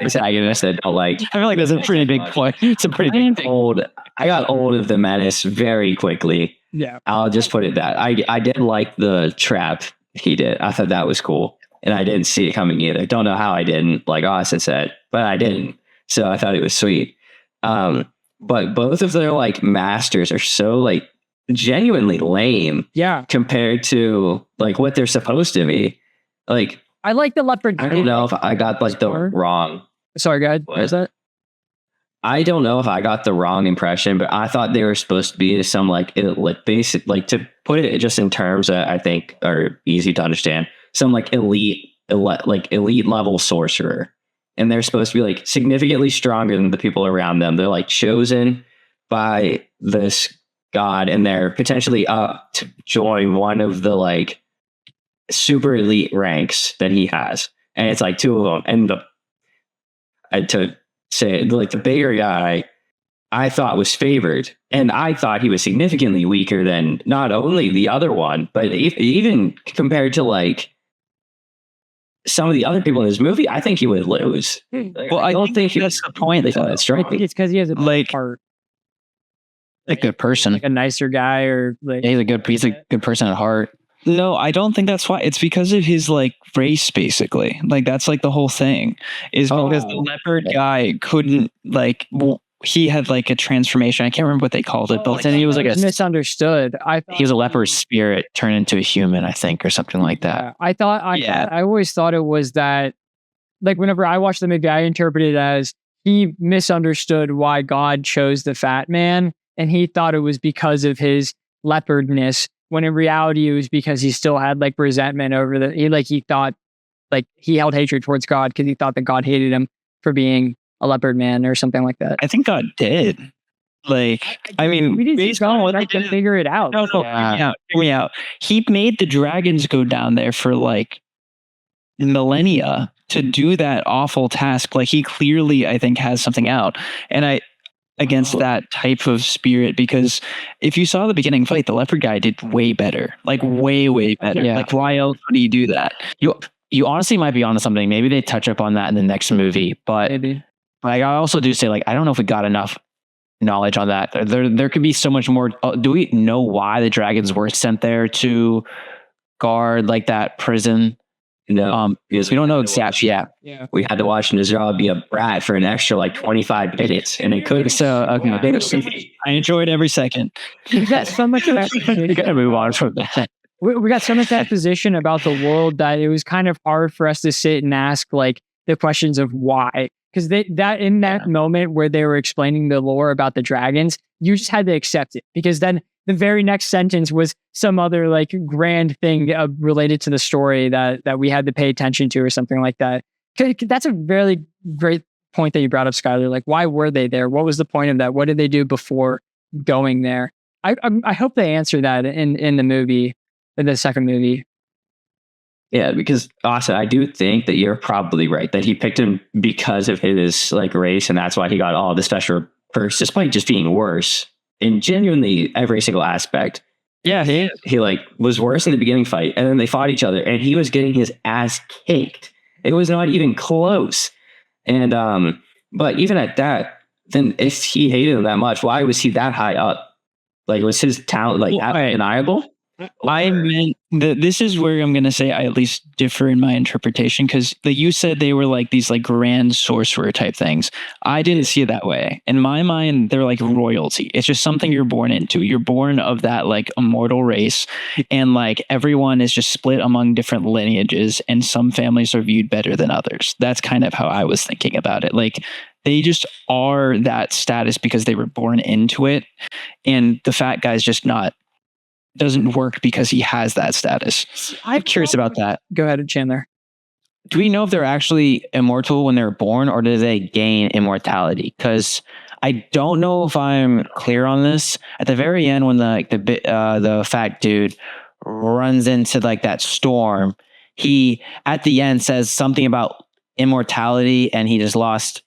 antagonist that don't like. I feel like that's a pretty big point. It's a pretty big thing. I got old of the menace very quickly. Yeah. I'll just put it that. I did like the trap he did. I thought that was cool. And I didn't see it coming either. Don't know how I didn't, like Austin said, but I didn't. So I thought it was sweet. But both of their like masters are so like genuinely lame. Yeah. Compared to like what they're supposed to be. Like, I like the leopard. I don't know if I got like the wrong. Sorry, go ahead. What was that? I don't know if I got the wrong impression, but I thought they were supposed to be some like basic, like to put it just in terms that I think are easy to understand, some like elite level sorcerer. And they're supposed to be like significantly stronger than the people around them. They're like chosen by this god, and they're potentially up to join one of the like super elite ranks that he has. And it's like two of them. And to say like the bigger guy, I thought was favored, and I thought he was significantly weaker than not only the other one, but even compared to like some of the other people in this movie, I think he would lose. Well, I don't think that's the point. It's because he has a like heart. A good person, like a nicer guy, or like he's a good person at heart. No, I don't think that's why. It's because of his like race, basically. Like that's like the whole thing is because the leopard guy couldn't like. He had like a transformation. I can't remember what they called it, but then he was like a misunderstood. He was a leopard spirit turned into a human, I think, or something like that. I always thought it was that. Like whenever I watched the movie, I interpreted it as he misunderstood why God chose the fat man, and he thought it was because of his leopardness. When in reality, it was because he still had like resentment over he thought like he held hatred towards God because he thought that God hated him for being a leopard man or something like that. I think God did. Like, I mean, based on what I can figure it out. No, hear me out. He made the dragons go down there for like millennia to do that awful task. Like he clearly, I think, has something out. And against that type of spirit, because if you saw the beginning fight, the leopard guy did way better, like way better. Yeah. Like why else would he do that? You honestly might be onto something. Maybe they touch up on that in the next movie, but I also do say like I don't know if we got enough knowledge on that. There could be so much more. Do we know why the dragons were sent there to guard like that prison? No, because we don't know exactly. Yeah. We had to watch Najah be a brat for an extra like 25 minutes, and it could. So I enjoyed every second. We got so much We gotta move on from that. we got so much exposition about the world that it was kind of hard for us to sit and ask like the questions of why. Because that in that moment where they were explaining the lore about the dragons, you just had to accept it. Because then the very next sentence was some other like grand thing related to the story that we had to pay attention to or something like that. That's a very great point that you brought up, Skylar. Like, why were they there? What was the point of that? What did they do before going there? I hope they answer that in the movie, in the second movie. Yeah, because Austin, I do think that you're probably right that he picked him because of his like race, and that's why he got all the special perks, despite just being worse in genuinely every single aspect. Yeah, he like was worse in the beginning fight, and then they fought each other, and he was getting his ass kicked. It was not even close. And but even at that, then if he hated him that much, why was he that high up? Like, was his talent like undeniable? I meant this is where I'm going to say I at least differ in my interpretation, because you said they were like these like grand sorcerer type things. I didn't see it that way. In my mind, they're like royalty. It's just something you're born into. You're born of that like immortal race, and like everyone is just split among different lineages, and some families are viewed better than others. That's kind of how I was thinking about it. Like, they just are that status because they were born into it, and the fat guy's just not. Doesn't work because he has that status. I'm curious about that. Go ahead, Chandler. Do we know if they're actually immortal when they're born, or do they gain immortality? Because I don't know if I'm clear on this. At the very end, when the fat dude runs into like that storm, he at the end says something about immortality, and he just lost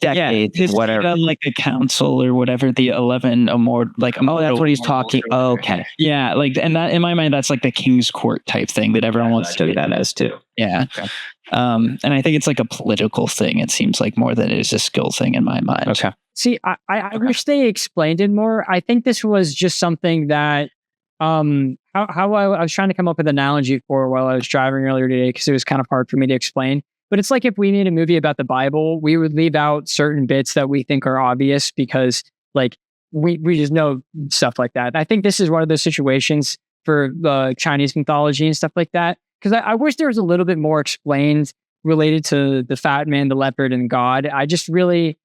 decades, whatever, like a council or whatever, the 11 immortal, like, oh, that's what he's talking. Oh, okay, yeah, like, and that in my mind, that's like the King's Court type thing that everyone wants to do that as too. Yeah, okay. And I think it's like a political thing. It seems like more than it is a skill thing in my mind. Okay. See, I wish they explained it more. I think this was just something that how I was trying to come up with an analogy for while I was driving earlier today, because it was kind of hard for me to explain. But it's like if we made a movie about the Bible, we would leave out certain bits that we think are obvious because like we just know stuff like that. I think this is one of those situations for the Chinese mythology and stuff like that. Because I wish there was a little bit more explained related to the fat man, the leopard, and God. I just really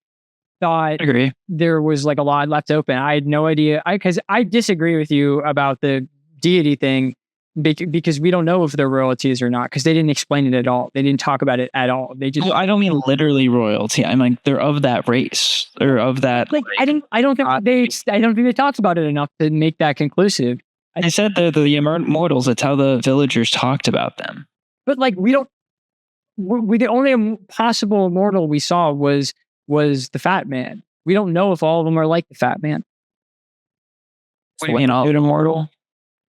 thought there was like a lot left open. I had no idea. Because I disagree with you about the deity thing. Because we don't know if they're royalties or not, because they didn't explain it at all. They didn't talk about it at all. They just. I don't mean literally royalty. I'm like, they're of that race or of that. Like, I don't think they talked about it enough to make that conclusive. I said they're the immortals. That's how the villagers talked about them. But like, we the only possible immortal we saw was the fat man. We don't know if all of them are like the fat man. What do you mean, all immortal?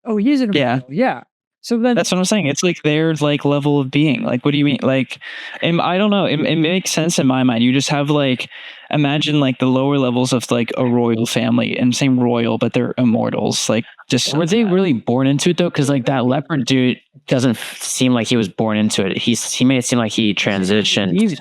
Oh, he is an immortal. Yeah. So then that's what I'm saying. It's like their like level of being. Like, what do you mean? Like, I don't know. It makes sense in my mind. You just have like, imagine like the lower levels of like a royal family, and same royal, but they're immortals. Like, just were they really born into it though? Because like that leopard dude doesn't seem like he was born into it. He made it seem like he transitioned.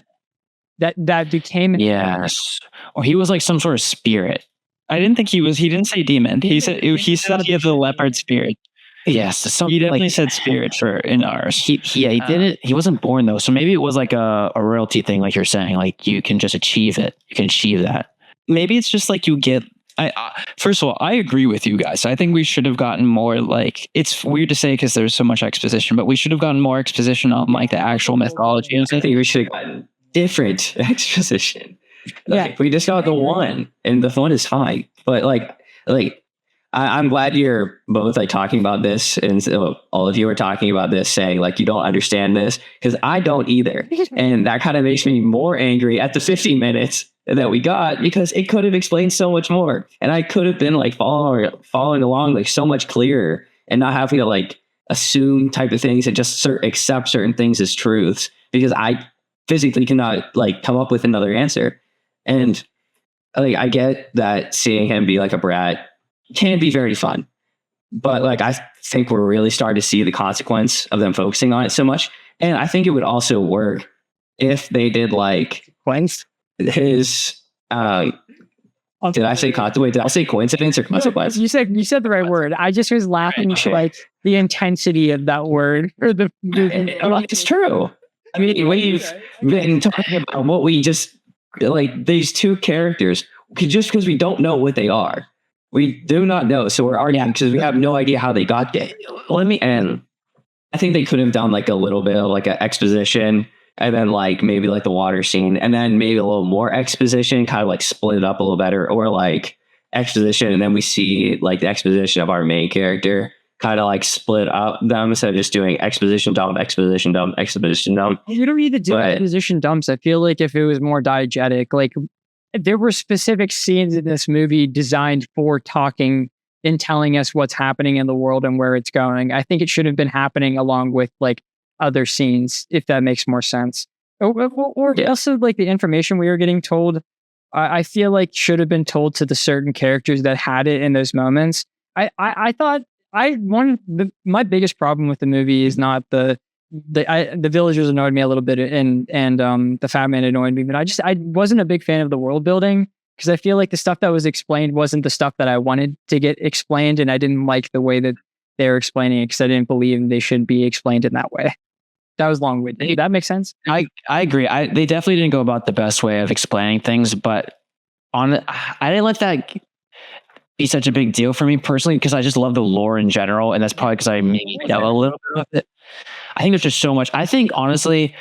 That became yes, or he was like some sort of spirit. I didn't think he was. He didn't say demon. He said he had the leopard spirit. Yes, he definitely said spirit for in ours. He didn't. He wasn't born though, so maybe it was like a royalty thing, like you're saying. Like you can just achieve it. You can achieve that. Maybe it's just like you get. First of all, I agree with you guys. I think we should have gotten more. Like, it's weird to say because there's so much exposition, but we should have gotten more exposition on like the actual mythology. I think we should have gotten different exposition. Like, we just got the one, and the one is fine. But like I'm glad you're both like talking about this, and so all of you are talking about this, saying like you don't understand this, because I don't either, and that kind of makes me more angry at the 15 minutes that we got, because it could have explained so much more, and I could have been like following along like so much clearer, and not having to like assume type of things and just accept certain things as truths, because I physically cannot like come up with another answer. And like, I get that seeing him be like a brat can be very fun, but like, I think we're really starting to see the consequence of them focusing on it so much. And I think it would also work if they did like his did I say did I say coincidence or consequence? You said the right word. I just was laughing to like the intensity of that word or the it's true. I mean, we've been talking about what we just like these two characters just because we don't know what they are. We do not know, so we're arguing because we have no idea how they got there. And I think they could have done like a little bit of like an exposition, and then like maybe like the water scene, and then maybe a little more exposition, kind of like split it up a little better, or like exposition, and then we see like the exposition of our main character, kind of like split up them instead of just doing exposition dump, exposition dump, exposition dump. You don't need to do exposition dumps. I feel like if it was more diegetic, like there were specific scenes in this movie designed for talking and telling us what's happening in the world and where it's going. I think it should have been happening along with like other scenes, if that makes more sense. Or also like the information we were getting told, I feel like should have been told to the certain characters that had it in those moments. I thought my biggest problem with the movie is not the villagers annoyed me a little bit and the fat man annoyed me, but I wasn't a big fan of the world building because I feel like the stuff that was explained wasn't the stuff that I wanted to get explained, and I didn't like the way that they were explaining it because I didn't believe they should be explained in that way. That was long-winded. Did that make sense? I agree. They definitely didn't go about the best way of explaining things, but I didn't let that be such a big deal for me personally because I just love the lore in general, and that's probably because I maybe know a little bit of it. I think there's just so much. I think honestly,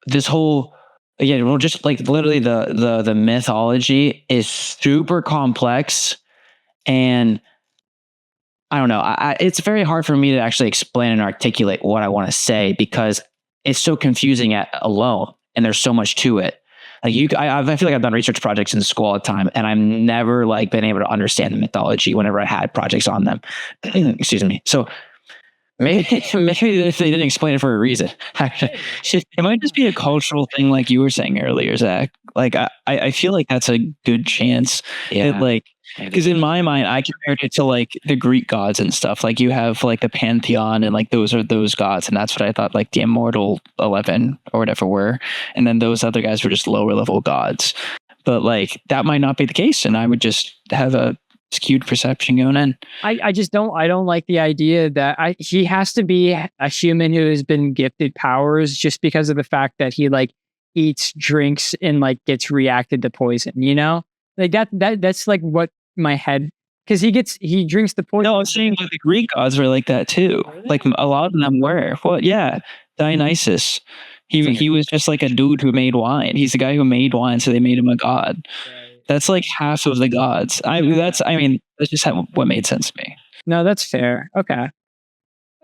this whole just like literally the mythology is super complex, and I don't know. It's very hard for me to actually explain and articulate what I want to say because it's so confusing alone, and there's so much to it. Like I feel like I've done research projects in school all the time, and I've never like been able to understand the mythology whenever I had projects on them. Excuse me. So maybe they didn't explain it for a reason. Actually, it might just be a cultural thing, like you were saying earlier, Zach. Like I feel like that's a good chance. Yeah. Because in my mind, I compared it to like the Greek gods and stuff. Like you have like the pantheon, and like those are those gods, and that's what I thought like the immortal 11 or whatever were, and then those other guys were just lower level gods. But like that might not be the case, and I would just have a skewed perception going in. I don't like the idea that he has to be a human who has been gifted powers just because of the fact that he like eats, drinks, and like gets reacted to poison. You know, like that's like what my head, because he drinks the poison. No, I'm saying like the Greek gods were like that too. Really? Like a lot of them were. Well, yeah, Dionysus. He was just like a dude who made wine. He's the guy who made wine, so they made him a god. Right. That's like half of the gods. That's just what made sense to me. No, that's fair. Okay.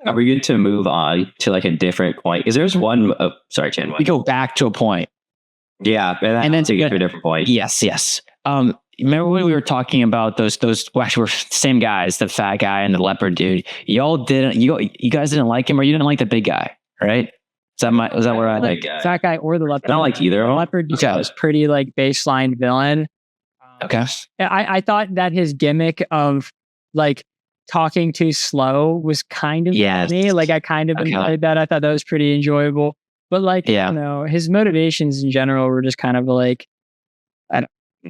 Are we good to move on to like a different point? Because there's one. Sorry, Chan. We go back to a point. Yeah, and then to get to a different point. Yes. Remember when we were talking about those actually were same guys, the fat guy and the leopard dude. You guys didn't like him, or you didn't like the big guy, right? Was that where I like fat guy or the leopard? I don't like either. The leopard was pretty like baseline villain. Okay. I thought that his gimmick of like talking too slow was kind of funny. Like I kind of enjoyed that. I thought that was pretty enjoyable. But like, I don't know, his motivations in general were just kind of like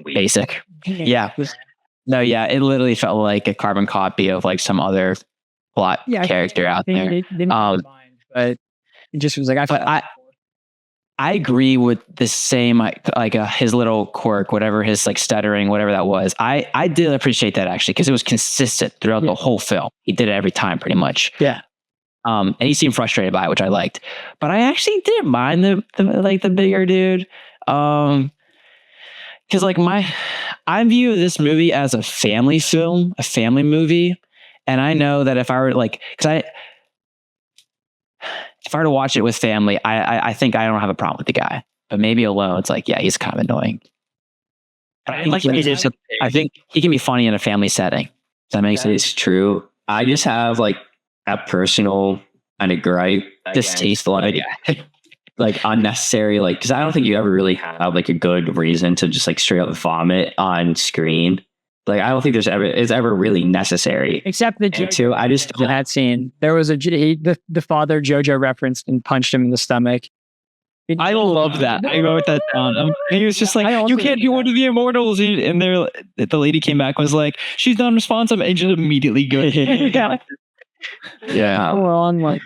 basic. Yeah. No, yeah. It literally felt like a carbon copy of like some other plot character out there. But it just was like, I agree with the same, like his little quirk, whatever his like stuttering, whatever that was. I did appreciate that actually, because it was consistent throughout the whole film. He did it every time pretty much. Yeah. And he seemed frustrated by it, which I liked. But I actually didn't mind the bigger dude. Because like I view this movie as a family film, a family movie. And I know that if I were like, if I were to watch it with family, I think I don't have a problem with the guy. But maybe alone, it's like, yeah, he's kind of annoying. But I think he can be funny in a family setting. Does that make sense? It's true. I just have like a personal kind of gripe, distaste, like unnecessary, like, because I don't think you ever really have like a good reason to just like straight up vomit on screen. Like, I don't think it's ever really necessary. Except the And two, I just in that scene, there was the father JoJo referenced and punched him in the stomach. I love that. I wrote that down. He was just like, "You can't be one of the immortals," and the lady came back and was like, "She's non-responsive," and just immediately go. Yeah. On like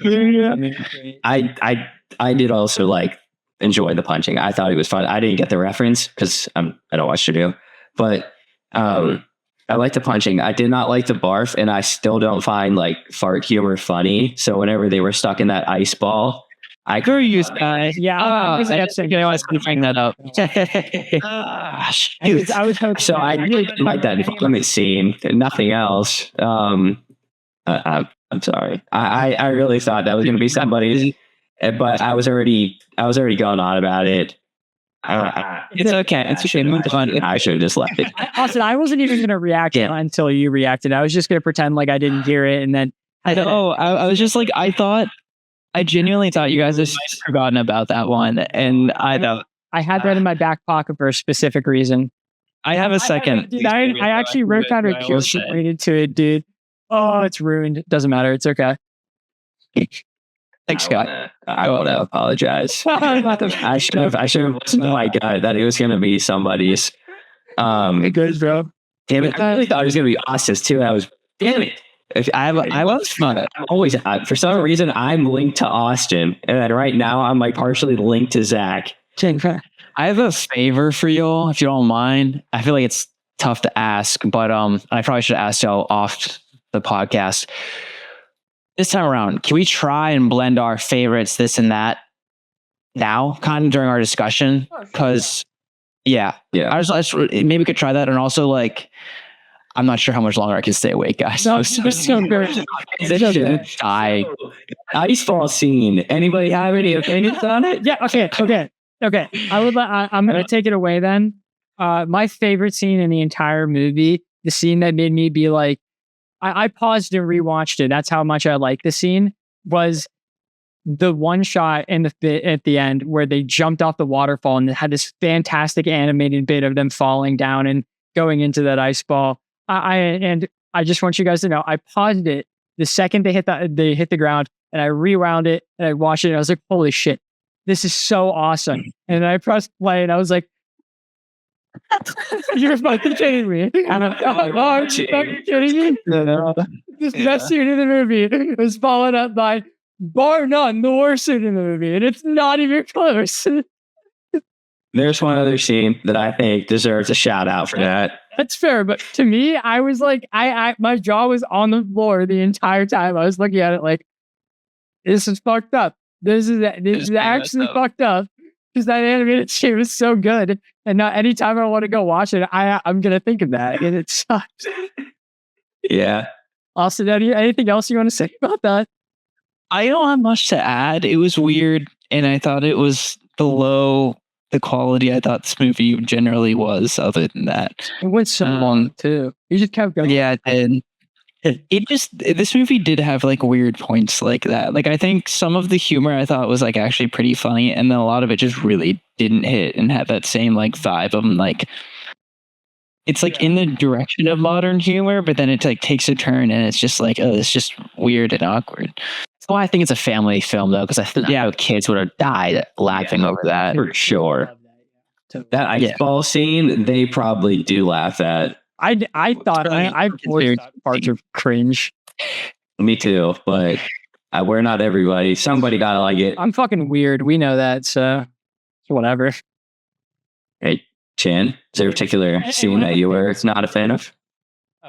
I did also like enjoy the punching. I thought it was fun. I didn't get the reference because I don't watch to do, but I like the punching. I did not like the barf, and I still don't find like fart humor funny. So whenever they were stuck in that ice ball, I Very used guy. yeah. I was going to bring that up. I was hoping so I really didn't like that development scene. Nothing else. I'm sorry. I really thought that was going to be somebody's, but I was already going on about it. It's okay. It's a shame. I should have just left it. Austin, I wasn't even going to react until you reacted. I was just going to pretend like I didn't hear it, and then I was just like, I genuinely thought you guys had forgotten about that one, and I had that in my back pocket for a specific reason. I have a second. I actually wrote down a cue related to it, dude. Oh, it's ruined. Doesn't matter. It's okay. Thanks, Scott. I want to apologize. I should have listened to my gut that it was going to be somebody's. Good, bro. Damn it! I really thought it was going to be Austin's too. Damn it! I was fun. I'm always for some reason I'm linked to Austin, and then right now I'm like partially linked to Zach. I have a favor for y'all, if you don't mind. I feel like it's tough to ask, but I probably should ask y'all off the podcast. This time around, can we try and blend our favorites, this and that, now, kind of during our discussion? Because, yeah, I just maybe we could try that, and also like, I'm not sure how much longer I can stay awake, guys. No, so good. Die. Iceball scene. Anybody have any opinions on it? Yeah. Okay. I'm gonna take it away then. My favorite scene in the entire movie, the scene that made me be like, I paused and rewatched it. That's how much I like the scene. Was the one shot in the bit at the end where they jumped off the waterfall and had this fantastic animated bit of them falling down and going into that ice ball. I just want you guys to know, I paused it the second they hit the ground, and I rewound it and I watched it, and I was like, holy shit, this is so awesome. And then I pressed play and I was like, you're fucking kidding me. And I'm you're fucking kidding me. This best scene in the movie was followed up by, bar none, the worst scene in the movie, and it's not even close. There's one other scene that I think deserves a shout out for that. That's fair, but to me, I was like, my jaw was on the floor the entire time. I was looking at it like, this is fucked up. This is actually fucked up, because that animated shit was so good, and now anytime I want to go watch it, I'm gonna think of that, and it sucks. Yeah. Austin, anything else you want to say about that? I don't have much to add. It was weird, and I thought it was below the quality I thought this movie generally was. Other than that, it went so long too. You just kept going. Yeah, it did. This movie did have like weird points like that. Like, I think some of the humor I thought was like actually pretty funny, and then a lot of it just really didn't hit and had that same like vibe of like, it's like in the direction of modern humor, but then it like takes a turn and it's just like, oh, it's just weird and awkward. That's why I think it's a family film though, because I think kids would have died laughing over that. For sure. That ice ball scene, they probably do laugh at. I thought I voiced that part of cringe. Me too, but we're not everybody. Somebody gotta like it. I'm fucking weird. We know that, so whatever. Hey, Chan, is there a particular scene that you were not a fan of?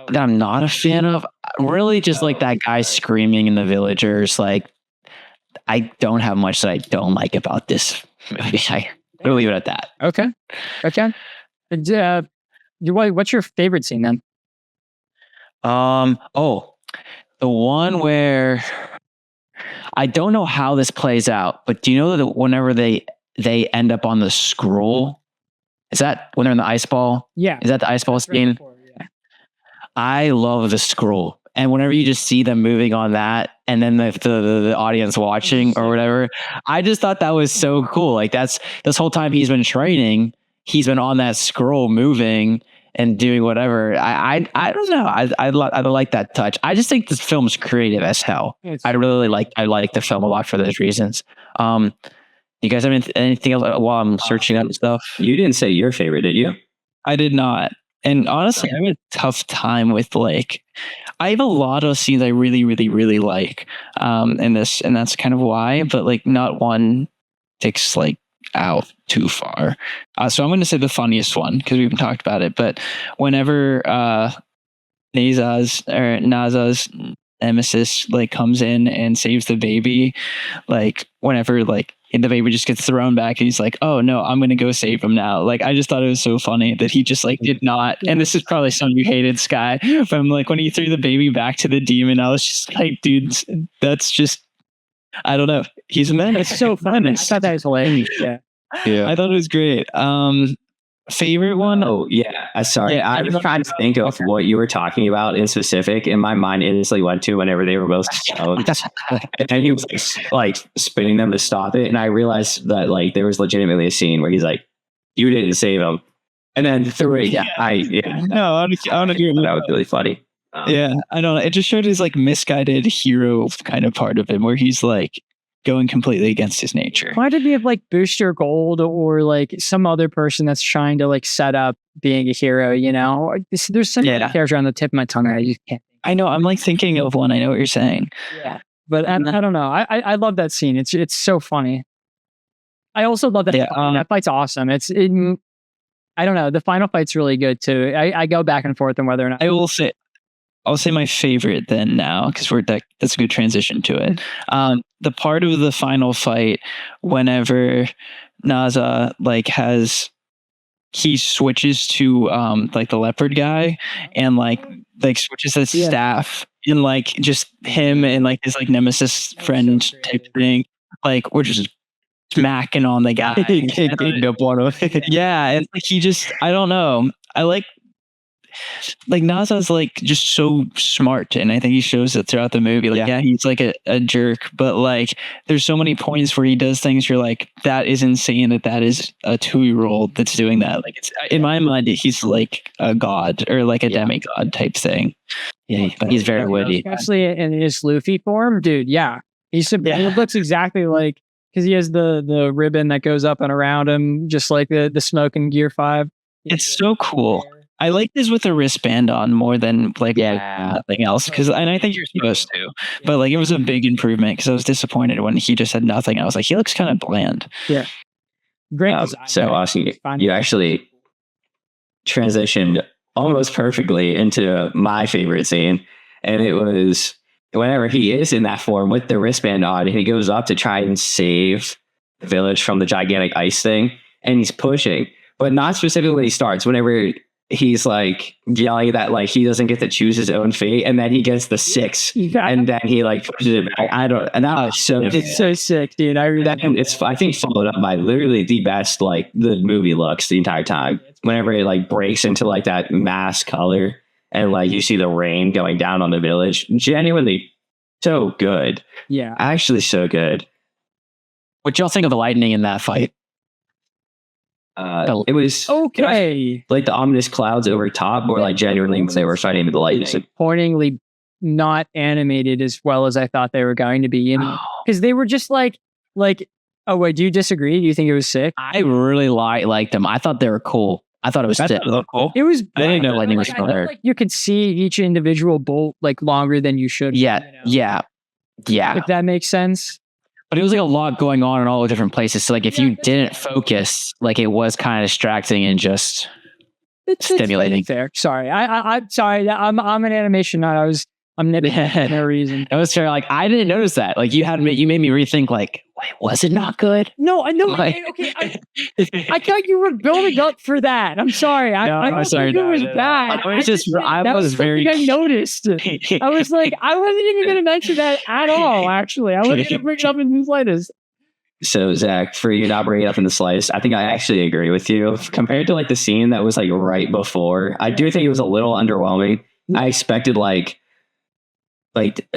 That I'm not a fan of? Really just like that guy screaming in the villagers. Like, I don't have much that I don't like about this movie. We'll leave it at that. Okay. What's your favorite scene then? The one where I don't know how this plays out, but do you know that whenever they end up on the scroll, is that when they're in the ice ball? Yeah. Is that the ice ball scene? Yeah. I love the scroll. And whenever you just see them moving on that, and then the audience watching or whatever, I just thought that was so cool. Like, that's this whole time he's been training, he's been on that scroll moving, and doing whatever. I don't know. I like that touch. I just think this film's creative as hell. I like the film a lot for those reasons. You guys have anything else while I'm searching up stuff? You didn't say your favorite, did you? I did not. And honestly, I have a tough time with I have a lot of scenes I really, really, really like in this, and that's kind of why. But not one takes out too far. So I'm going to say the funniest one because we haven't talked about it. But whenever Naza's nemesis comes in and saves the baby, whenever and the baby just gets thrown back and he's like, oh no, I'm gonna go save him now. I just thought it was so funny that he just did not. And this is probably something you hated, Sky, from when he threw the baby back to the demon. I was just dude, that's just, I don't know, he's a man. It's so fun. I thought that was hilarious. Yeah, I thought it was great. Favorite one? Oh yeah, sorry. Yeah, I was trying to think of what you were talking about in specific, and my mind instantly went to whenever they were both stoned, and he was spinning them to stop it, and I realized that there was legitimately a scene where he's like, "You didn't save him," and then threw it. No, I want to hear that. Was really funny. Yeah, I don't know. It just showed his misguided hero kind of part of him, where he's going completely against his nature. Why did we have Booster Gold or some other person that's trying to set up being a hero? There's some character on the tip of my tongue. I just can't. I know. I'm thinking of one. I know what you're saying. Yeah, but I don't know. I love that scene. It's so funny. I also love that. That fight's awesome. I don't know. The final fight's really good too. I go back and forth on whether or not I'll say my favorite then now, because that's a good transition to it. The part of the final fight, whenever Naza he switches to the leopard guy and switches his staff and just him and his nemesis friend type thing, we're just smacking on the guy. Yeah, and he just, I don't know. I Naza's just so smart, and I think he shows it throughout the movie. He's a jerk, but there's so many points where he does things you're that is insane that is a 2-year-old that's doing that. It's, in my mind, he's a god or a demigod type thing. Yeah, he's very witty, especially in his Luffy form, dude. Yeah, he looks exactly because he has the ribbon that goes up and around him, just like the smoke in Gear 5. It's so cool. I like this with a wristband on more than nothing else, and I think you're supposed to. But it was a big improvement because I was disappointed when he just had nothing. I was he looks kind of bland. Yeah, great. So Austin, you actually transitioned almost perfectly into my favorite scene, and it was whenever he is in that form with the wristband on, and he goes up to try and save the village from the gigantic ice thing, and he's pushing, but not specifically when he starts. Whenever he's yelling that he doesn't get to choose his own fate, and then he gets the 6, and then he pushes it back. And that was so. It's so sick, dude. I read that. And it's, I think, followed up by literally the best the movie looks the entire time. Whenever it breaks into that mass color, and you see the rain going down on the village, genuinely so good. Yeah, actually so good. What y'all think of the lightning in that fight? It was okay. The ominous clouds over top, or genuinely they were fighting with the lightning. Disappointingly not animated as well as I thought they were going to be, because they were just oh wait, do you disagree? Do you think it was sick? I really liked them. I thought they were cool. I thought it was sick. Cool. It was. I didn't know lightning was color. You could see each individual bolt longer than you should. Yeah. If that makes sense. But it was a lot going on in all the different places. So if you didn't focus, it was kind of distracting and just stimulating. It's fair. Sorry, I'm sorry. I'm an animation nut. I'm nitpicking for no reason. It was fair. I didn't notice that. You made me rethink. Wait, was it not good? No, I know. Okay, I thought you were building up for that. I'm sorry. I'm sorry. It was bad. I was very. I noticed. I was I wasn't even going to mention that at all. Actually, I wasn't going to bring it up in the slightest. So Zach, for you not bringing it up in the slightest, I think I actually agree with you. Compared to the scene that was right before, I do think it was a little underwhelming. I expected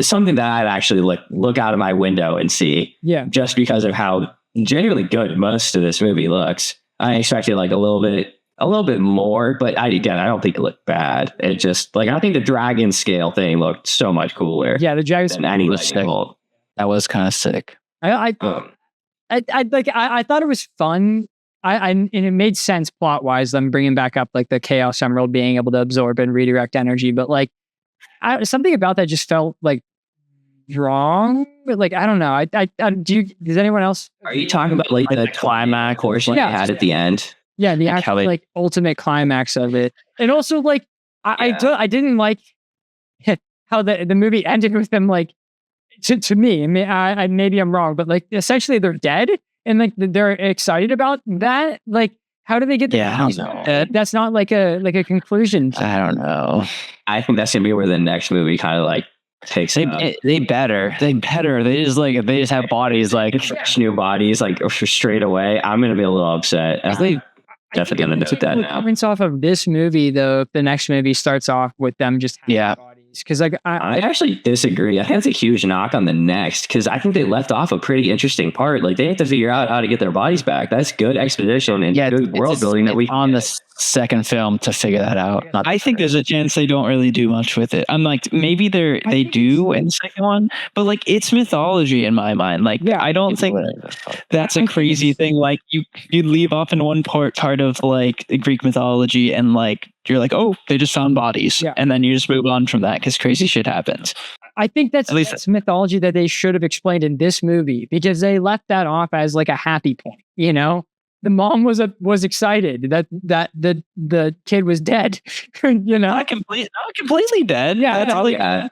something that I'd actually look out of my window and see. Yeah. Just because of how genuinely good most of this movie looks. I expected a little bit a little bit more, but I don't think it looked bad. It just like I think the dragon scale thing looked so much cooler. Yeah, the dragon than any was sick. That was kind of sick. I thought it was fun. And it made sense plot wise. Them bringing back up like the Chaos Emerald being able to absorb and redirect energy, but like something about that just felt like wrong. But like I don't know. Does anyone else? Are you talking about like the climax portion they had at the end? Yeah, the actual like ultimate climax of it, and also like I didn't like how the movie ended with them like to me. I mean, I maybe I'm wrong, but like essentially they're dead. And like they're excited about that. Like, how do they get? Yeah, I don't know. That's not like a conclusion. I don't know. I think that's gonna be where the next movie kind of like takes. They better. They just have bodies like new bodies like straight away. I'm gonna be a little upset. They definitely gonna do that now. Points off of this movie though. If the next movie starts off with them just bodies. Because like I actually disagree. I think that's a huge knock on the next because I think they left off a pretty interesting part. Like they have to figure out how to get their bodies back. That's good exposition and good world building that we on the second film to figure that out. I think there's a chance they don't really do much with it. I'm like maybe they do in the second one, but like it's mythology in my mind. Like I don't think that's a crazy thing. Like you leave off in one part of like Greek mythology and like you're like, oh, they just found bodies. Yeah. And then you just move on from that because crazy shit happens. I think that's mythology that they should have explained in this movie because they left that off as like a happy point. You know, the mom was excited that the kid was dead. You know, not completely dead. Yeah,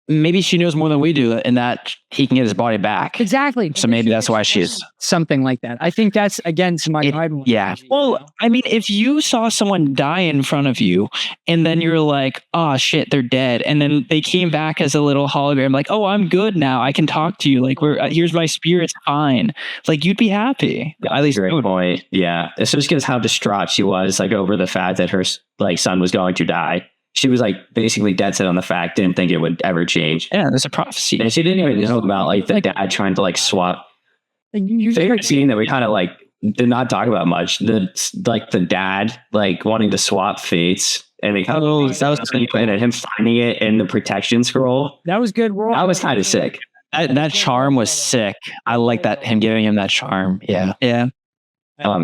maybe she knows more than we do, and that he can get his body back. Exactly. So maybe that's why she's something like that. I think that's against my guidelines. Yeah. Well, I mean, if you saw someone die in front of you, and then you're like, "Oh shit, they're dead," and then they came back as a little hologram, like, "Oh, I'm good now. I can talk to you. Like, here's my spirit's fine." Like, you'd be happy. At least great point. Yeah, it's just because how distraught she was, like over the fact that her like son was going to die. She was like basically dead set on the fact, didn't think it would ever change. Yeah, there's a prophecy. And she didn't even know about like the dad trying to like swap. Favorite scene that we kind of like did not talk about much. The dad like wanting to swap fates and it kind of that was and him finding it in the protection scroll. That was good. That was kind of sick. That charm was sick. I like that him giving him that charm. Yeah.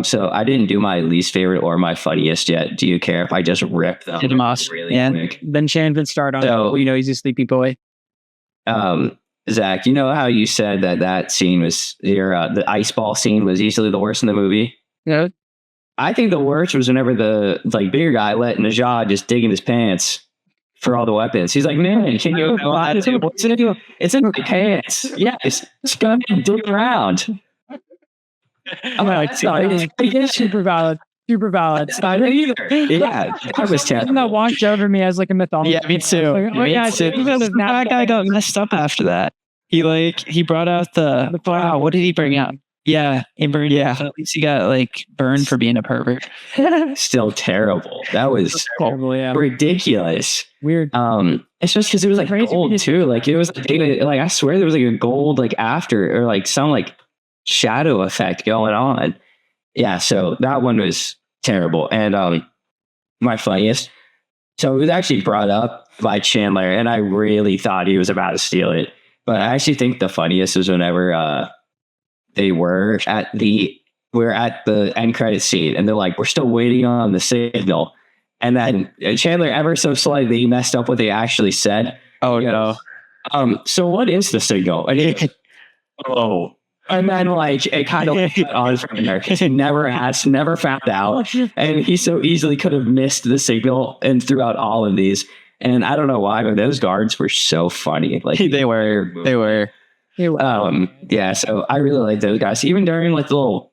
So I didn't do my least favorite or my funniest yet. Do you care if I just rip them really quick? Then Shan can start on. So, you know, he's a sleepy boy. Zach, you know how you said that scene was the ice ball scene was easily the worst in the movie? Yeah. I think the worst was whenever the like bigger guy let Najah just dig in his pants for all the weapons. He's like, man, can you? It's in my pants. Yeah, it's gonna dig around. I'm like, sorry. Super valid. It's not either. Yeah, that was terrible. That washed over me as like a mythology. Yeah, me too. That guy got messed up after that. He brought out the wow. What did he bring out? Yeah, he burned. Yeah, at least he got like burned for being a pervert. Still terrible. That was ridiculous. Weird. It's just because it was like gold too. Like it was like I swear there was like a gold like after or like some like shadow effect going on. Yeah, so that one was terrible. And my funniest, so it was actually brought up by Chandler and I really thought he was about to steal it, but I actually think the funniest was whenever we're at the end credit scene and they're like, we're still waiting on the signal, and then Chandler ever so slightly messed up what they actually said. Oh no. So what is the signal? And then like it kind of like on from there because he never asked, never found out, and he so easily could have missed the signal and throughout all of these. And I don't know why, but those guards were so funny. Like they were. Yeah. So I really like those guys. Even during like the little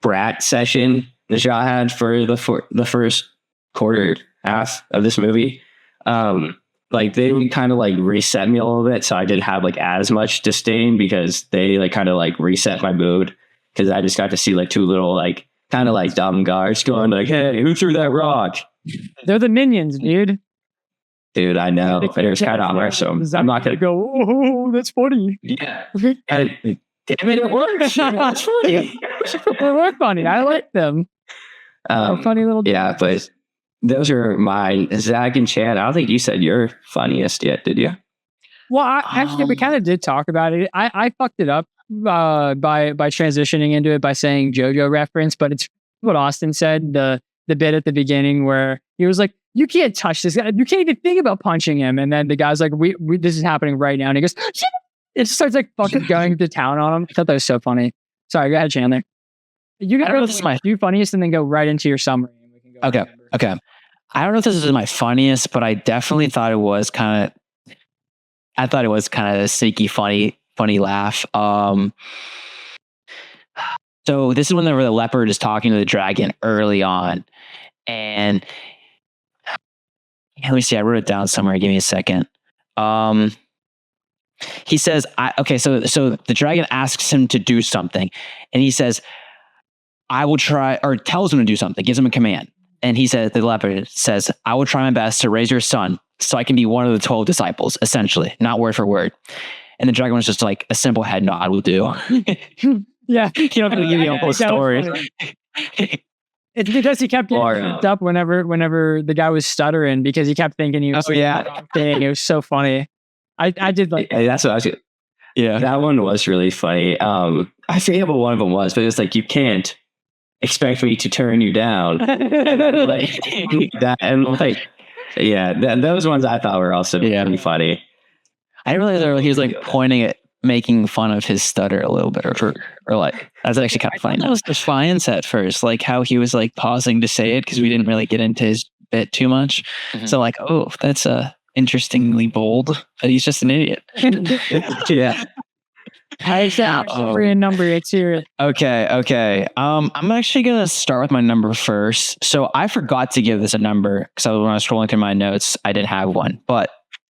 brat session Najah had for the first quarter half of this movie, like they kind of like reset me a little bit, so I didn't have like as much disdain because they like kind of like reset my mood because I just got to see like two little like kind of like dumb guards going like, "Hey, who threw that rock?" They're the minions, dude. Dude, I know, but it was kind of awesome. I'm not gonna go. Oh, that's funny. Yeah, damn it, it works. That's funny. They were funny. I like them. Funny little. Yeah, but those are mine. Zach and Chad, I don't think you said your funniest yet, did you? Well, actually, we kind of did talk about it. I fucked it up by transitioning into it by saying JoJo reference, but it's what Austin said, the bit at the beginning where he was like, "You can't touch this guy. You can't even think about punching him." And then the guy's like, "We this is happening right now." And he goes, "Shit!" It just starts like fucking going to town on him. I thought that was so funny. Sorry, go ahead, Chandler. You got to my few funniest and then go right into your summary. And we can go Okay. I don't know if this is my funniest, but I definitely thought it was kind of. I thought it was kind of a sneaky, funny laugh. So this is when the leopard is talking to the dragon early on, and let me see. I wrote it down somewhere. Give me a second. He says, So the dragon asks him to do something, and he says, "I will try," or tells him to do something, gives him a command. And he said, the leopard says, "I will try my best to raise your son so I can be one of the 12 disciples," essentially, not word for word. And the dragon was just like, "A simple head nod will do." Yeah. You don't have to give me a whole story. It's because he kept getting up whenever the guy was stuttering because he kept thinking he was thing. It was so funny. I did like that's what I was. Yeah, that one was really funny. I forget what one of them was, but it was like, "You can't expect me to turn you down." Like that, and like, yeah, those ones I thought were also pretty funny. I didn't realize he was like pointing at making fun of his stutter a little bit, or like that's actually kind of funny. That was defiance at first, like how he was like pausing to say it because we didn't really get into his bit too much. Mm-hmm. So like, oh, that's interestingly bold, but he's just an idiot. Yeah. How's that? Number 8 here. Okay. I'm actually gonna start with my number first. So I forgot to give this a number because when I was scrolling through my notes, I didn't have one. But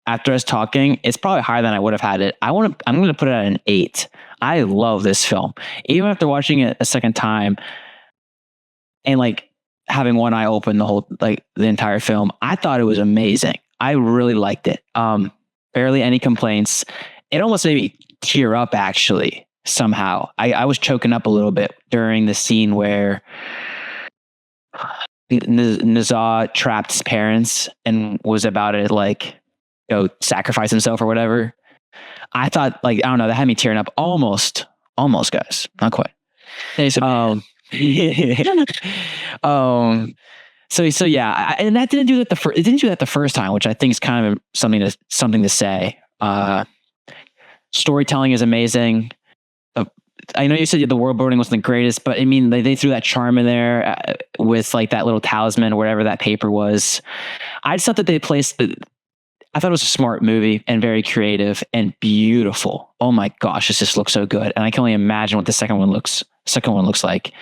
after us talking, it's probably higher than I would have had it. I'm gonna put it at an 8. I love this film, even after watching it a second time, and like having one eye open the entire film. I thought it was amazing. I really liked it. Barely any complaints. It almost made me tear up actually somehow. I was choking up a little bit during the scene where Naza trapped his parents and was about to like go sacrifice himself or whatever. I thought that had me tearing up almost guys, not quite. So yeah, and that didn't do that it didn't do that the first time, which I think is kind of something to say. Storytelling is amazing. I know you said the world building wasn't the greatest, but I mean, they threw that charm in there with like that little talisman or whatever that paper was. I just thought that I thought it was a smart movie and very creative and beautiful. Oh my gosh, this just looks so good. And I can only imagine what the second one looks like.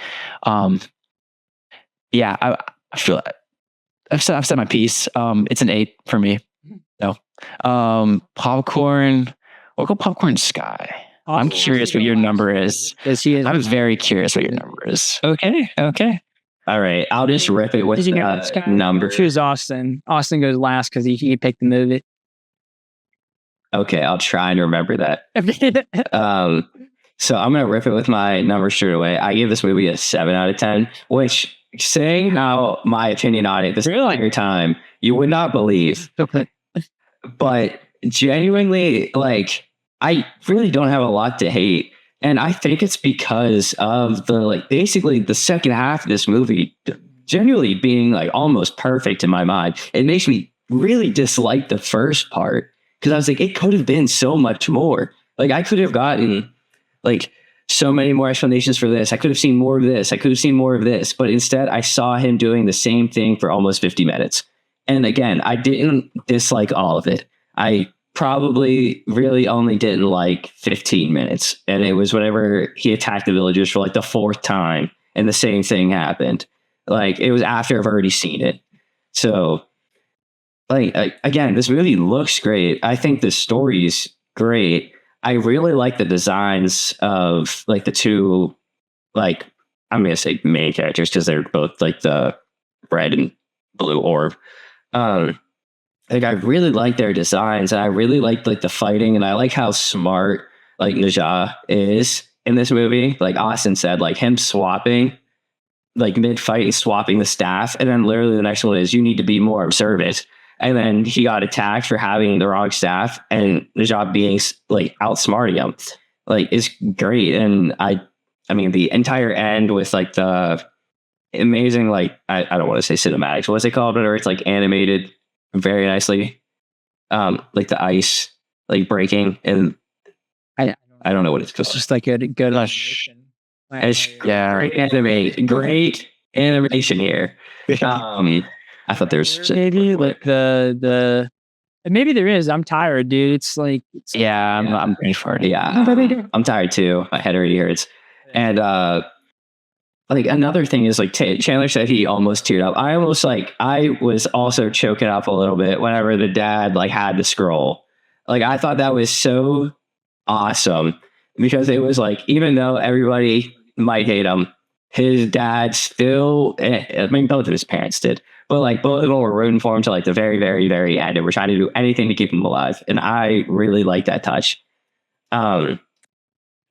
Yeah, I feel I've said my piece. It's an 8 for me. No. Popcorn. We'll go Popcorn Sky. I'm curious what your number is. I'm very curious what your number is. Okay. All right. I'll just rip it with number. Choose Austin. Austin goes last because he picked the movie. Okay. I'll try and remember that. So I'm going to rip it with my number straight away. I gave this movie a 7 out of 10, which, saying now my opinion on it this entire time, you would not believe. But genuinely, like, I really don't have a lot to hate. And I think it's because of basically the second half of this movie genuinely being like almost perfect in my mind. It makes me really dislike the first part because I was like, it could have been so much more. Like, I could have gotten like so many more explanations for this. I could have seen more of this. I could have seen more of this. But instead, I saw him doing the same thing for almost 50 minutes. And again, I didn't dislike all of it. I probably really only didn't like 15 minutes. And it was whenever he attacked the villagers for like the 4th time and the same thing happened. Like, it was after I've already seen it. So, like, again, this movie looks great. I think the story's great. I really like the designs of like the two, like, I'm going to say main characters because they're both like the red and blue orb. Like, I really like their designs, and I really like the fighting, and I like how smart like Naja is in this movie. Like Austin said, like him swapping like mid-fight, he's swapping the staff. And then literally the next one is, you need to be more observant. And then he got attacked for having the wrong staff, and Najat being like outsmarting him. Like, it's great. And I mean, the entire end with like the amazing, like, I don't want to say cinematics. What's it called? Where it's like animated very nicely. Like the ice, like breaking, and I don't know what it's called. It's just like a good great animation here. I thought there's maybe like the maybe there is. I'm tired, dude. It's like I'm ready for it. Yeah, I'm tired too. My head already hurts. And like another thing is like Chandler said he almost teared up. I was also choking up a little bit whenever the dad like had the scroll. Like, I thought that was so awesome, because it was like, even though everybody might hate him, his dad still, I mean, both of his parents did, but like both of them were rooting for him to like the very, very, very end, and were trying to do anything to keep him alive. And I really like that touch.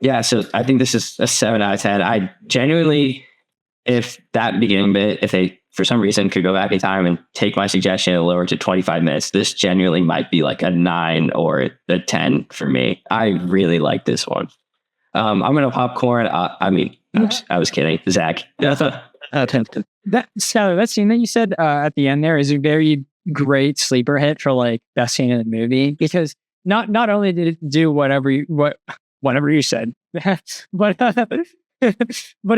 Yeah, so I think this is a 7 out of 10. I genuinely, if that beginning bit, if they for some reason could go back in time and take my suggestion and lower to 25 minutes, this genuinely might be like a 9 or a 10 for me. I really like this one. I'm gonna popcorn. I mean, I was kidding, Zach. That scene that you said at the end there is a very great sleeper hit for like best scene in the movie, because not only did it do whatever you said, but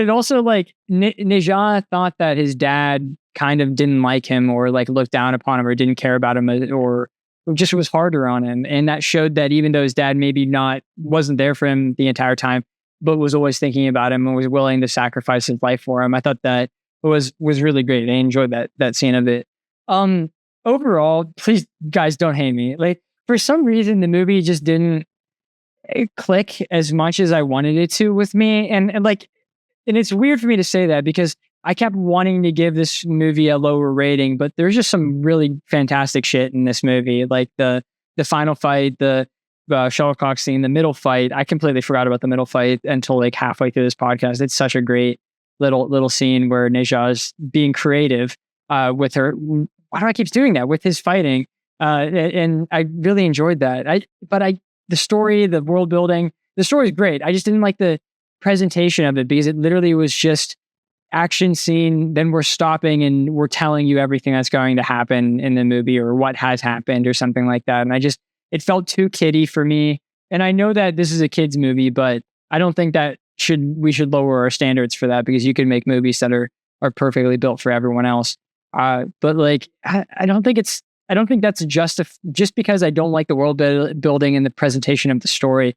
it also like Najat thought that his dad kind of didn't like him, or like looked down upon him, or didn't care about him, or just was harder on him. And that showed that even though his dad maybe wasn't there for him the entire time, but was always thinking about him and was willing to sacrifice his life for him. I thought that was really great. I enjoyed that scene of it. Overall, please guys, don't hate me. Like, for some reason, the movie just didn't click as much as I wanted it to with me. And it's weird for me to say that, because I kept wanting to give this movie a lower rating, but there's just some really fantastic shit in this movie. Like the final fight, the shuttlecock scene, the middle fight. I completely forgot about the middle fight until like halfway through this podcast. It's such a great little scene where Nejat is being creative with her. Why do I keep doing that with his fighting? And I really enjoyed that. The story, the world building, the story is great. I just didn't like the presentation of it, because it literally was just action scene. Then we're stopping and we're telling you everything that's going to happen in the movie, or what has happened, or something like that. And it felt too kiddie for me. And I know that this is a kid's movie, but I don't think that we should lower our standards for that, because you can make movies that are perfectly built for everyone else. But like, I don't think that's just because I don't like the world building and the presentation of the story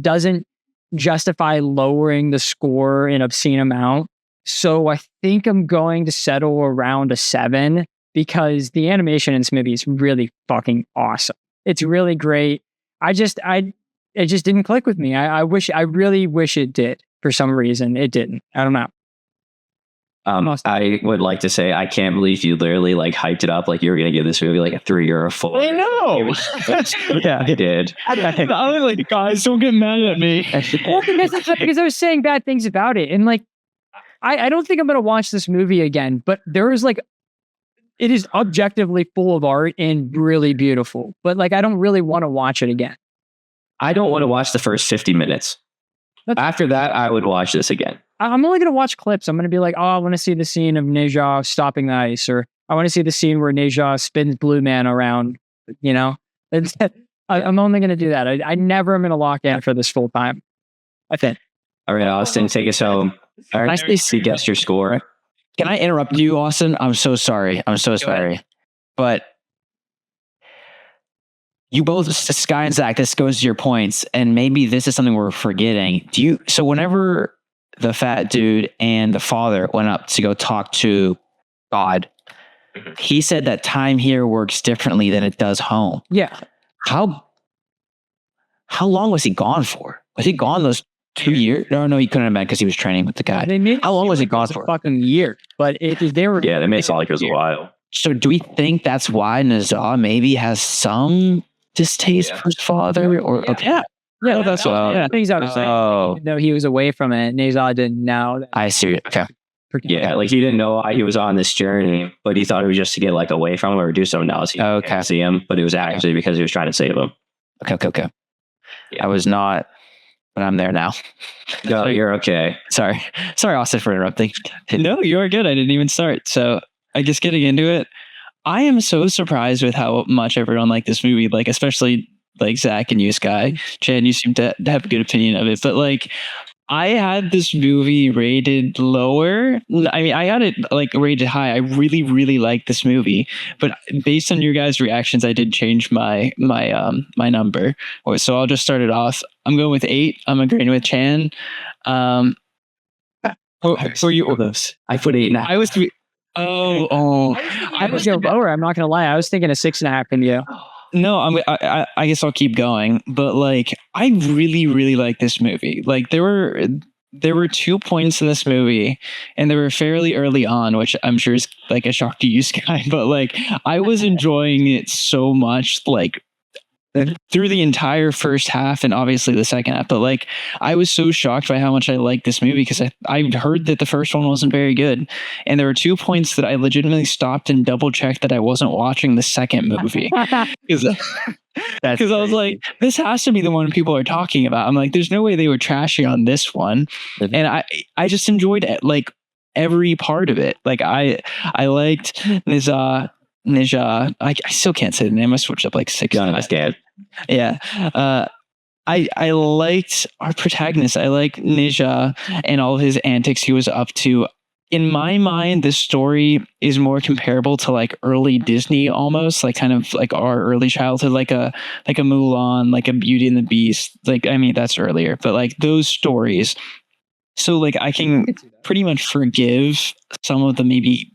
doesn't justify lowering the score an obscene amount. So I think I'm going to settle around a 7, because the animation in this movie is really fucking awesome. It's really great. It just didn't click with me. I really wish it did. For some reason, it didn't. I don't know. I would like to say, I can't believe you literally like hyped it up like you were going to give this movie like a 3 or a 4. I know. Yeah, I did. I was like, guys, don't get mad at me. Well, because I was saying bad things about it. And like, I don't think I'm going to watch this movie again, but there is like, it is objectively full of art and really beautiful, but like, I don't really want to watch it again. I don't want to watch the first 50 minutes. After that, I would watch this again. I'm only going to watch clips. I'm going to be like, oh, I want to see the scene of Nejat stopping the ice, or I want to see the scene where Nejat spins Blue Man around, you know? I'm only going to do that. I never am going to lock in for this full time, I think. All right, Austin, take us home. All right, guess your score. Can I interrupt you, Austin? I'm so sorry. But you both, Sky and Zach, this goes to your points, and maybe this is something we're forgetting. So whenever the fat dude and the father went up to go talk to God, he said that time here works differently than it does home. Yeah. How long was he gone for? Was he gone those 2 years? No, he couldn't have been, because he was training with the guy. How long was he gone for? Fucking year. But they were. Yeah, that makes it sound like it was a while. So do we think that's why Najat maybe has some distaste for his father? Or yeah. Yeah, that's what I think. Even though he was away from it, Najat didn't know. I see. Okay. Yeah, like he didn't know why he was on this journey, but he thought it was just to get like away from him or do something else. He Okay. see him, but it was actually because he was trying to save him. Okay. I was not, but I'm there now. No, you're okay. Sorry, Austin, for interrupting. No, you're good. I didn't even start. So I guess getting into it, I am so surprised with how much everyone liked this movie. Like, especially like Zach and you, Sky. Chan, you seem to have a good opinion of it. But like, I had this movie rated lower. I mean, I had it like rated high. I really, really liked this movie. But based on your guys' reactions, I did change my number. So I'll just start it off. I'm going with 8. I'm agreeing with Chan. So you all those? I put 8.5. I was. I was going lower. I'm not going to lie. I was thinking a 6.5 in you. No, I guess I'll keep going. But like, I really, really like this movie. Like, there were 2 points in this movie, and they were fairly early on, which I'm sure is like a shock to you, Sky. But like, I was enjoying it so much, like through the entire first half and obviously the second half. But like, I was so shocked by how much I liked this movie because I heard that the first one wasn't very good, and there were 2 points that I legitimately stopped and double checked that I wasn't watching the second movie because I was like, this has to be the one people are talking about. I'm like, there's no way they were trashing on this one, and I just enjoyed it, like every part of it. Like I liked Nija. I still can't say the name. I switched up like 6 times. Yeah. I liked our protagonist. I like Nija and all of his antics he was up to. In my mind, this story is more comparable to like early Disney, almost like kind of like our early childhood, like a Mulan, like a Beauty and the Beast. Like, I mean, that's earlier, but like those stories. So like I can pretty much forgive some of the maybe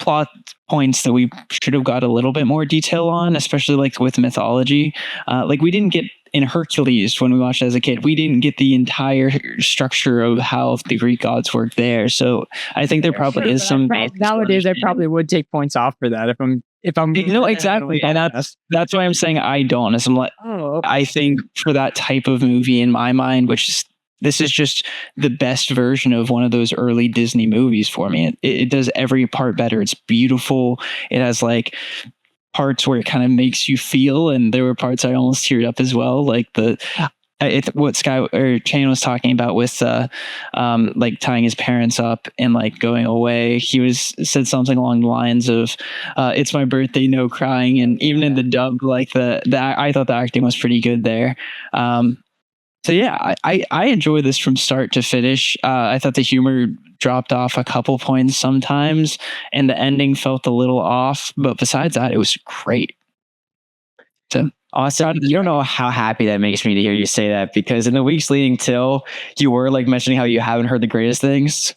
plot points that we should have got a little bit more detail on, especially like with mythology. Like we didn't get in Hercules when we watched it as a kid. We didn't get the entire structure of how the Greek gods work there. So I think there probably is some nowadays. I probably would take points off for that if I'm no, exactly. And that's why I'm saying I don't. As I'm like, I think for that type of movie in my mind, which is, this is just the best version of one of those early Disney movies for me. It does every part better. It's beautiful. It has like parts where it kind of makes you feel, and there were parts I almost teared up as well. Like what Sky or Shane was talking about with like tying his parents up and like going away. He said something along the lines of "It's my birthday, no crying," and even in the dub, like I thought the acting was pretty good there. So yeah, I enjoy this from start to finish. I thought the humor dropped off a couple points sometimes, and the ending felt a little off. But besides that, it was great. So, Austin, you don't know how happy that makes me to hear you say that, because in the weeks leading till you were like mentioning how you haven't heard the greatest things.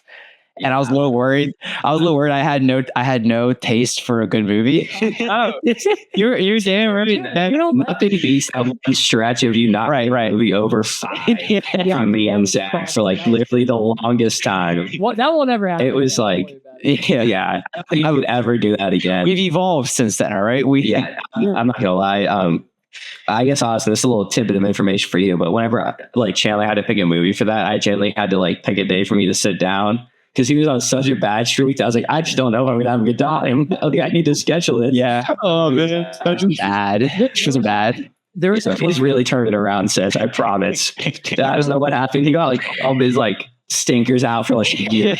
And I was a little worried. I had no taste for a good movie. You're damn right. Nothing beats that one stretch of you not right. Movie over 5 from the MSAC for like literally the longest time. That will never happen. It was like, yeah. I don't think I would ever do that again. We've evolved since then, all right? I'm not gonna lie. I guess honestly, this is a little tidbit of information for you. But whenever like Chandler had to pick a movie for that, I generally had to like pick a day for me to sit down. Because he was on such a bad streak, I was like, I just don't know if I'm gonna have a good time. I need to schedule it. Yeah. Oh man, that's bad. It was bad. He's really turned it around, sis. I promise. I don't know what happened. He got like all his like stinkers out for like a year,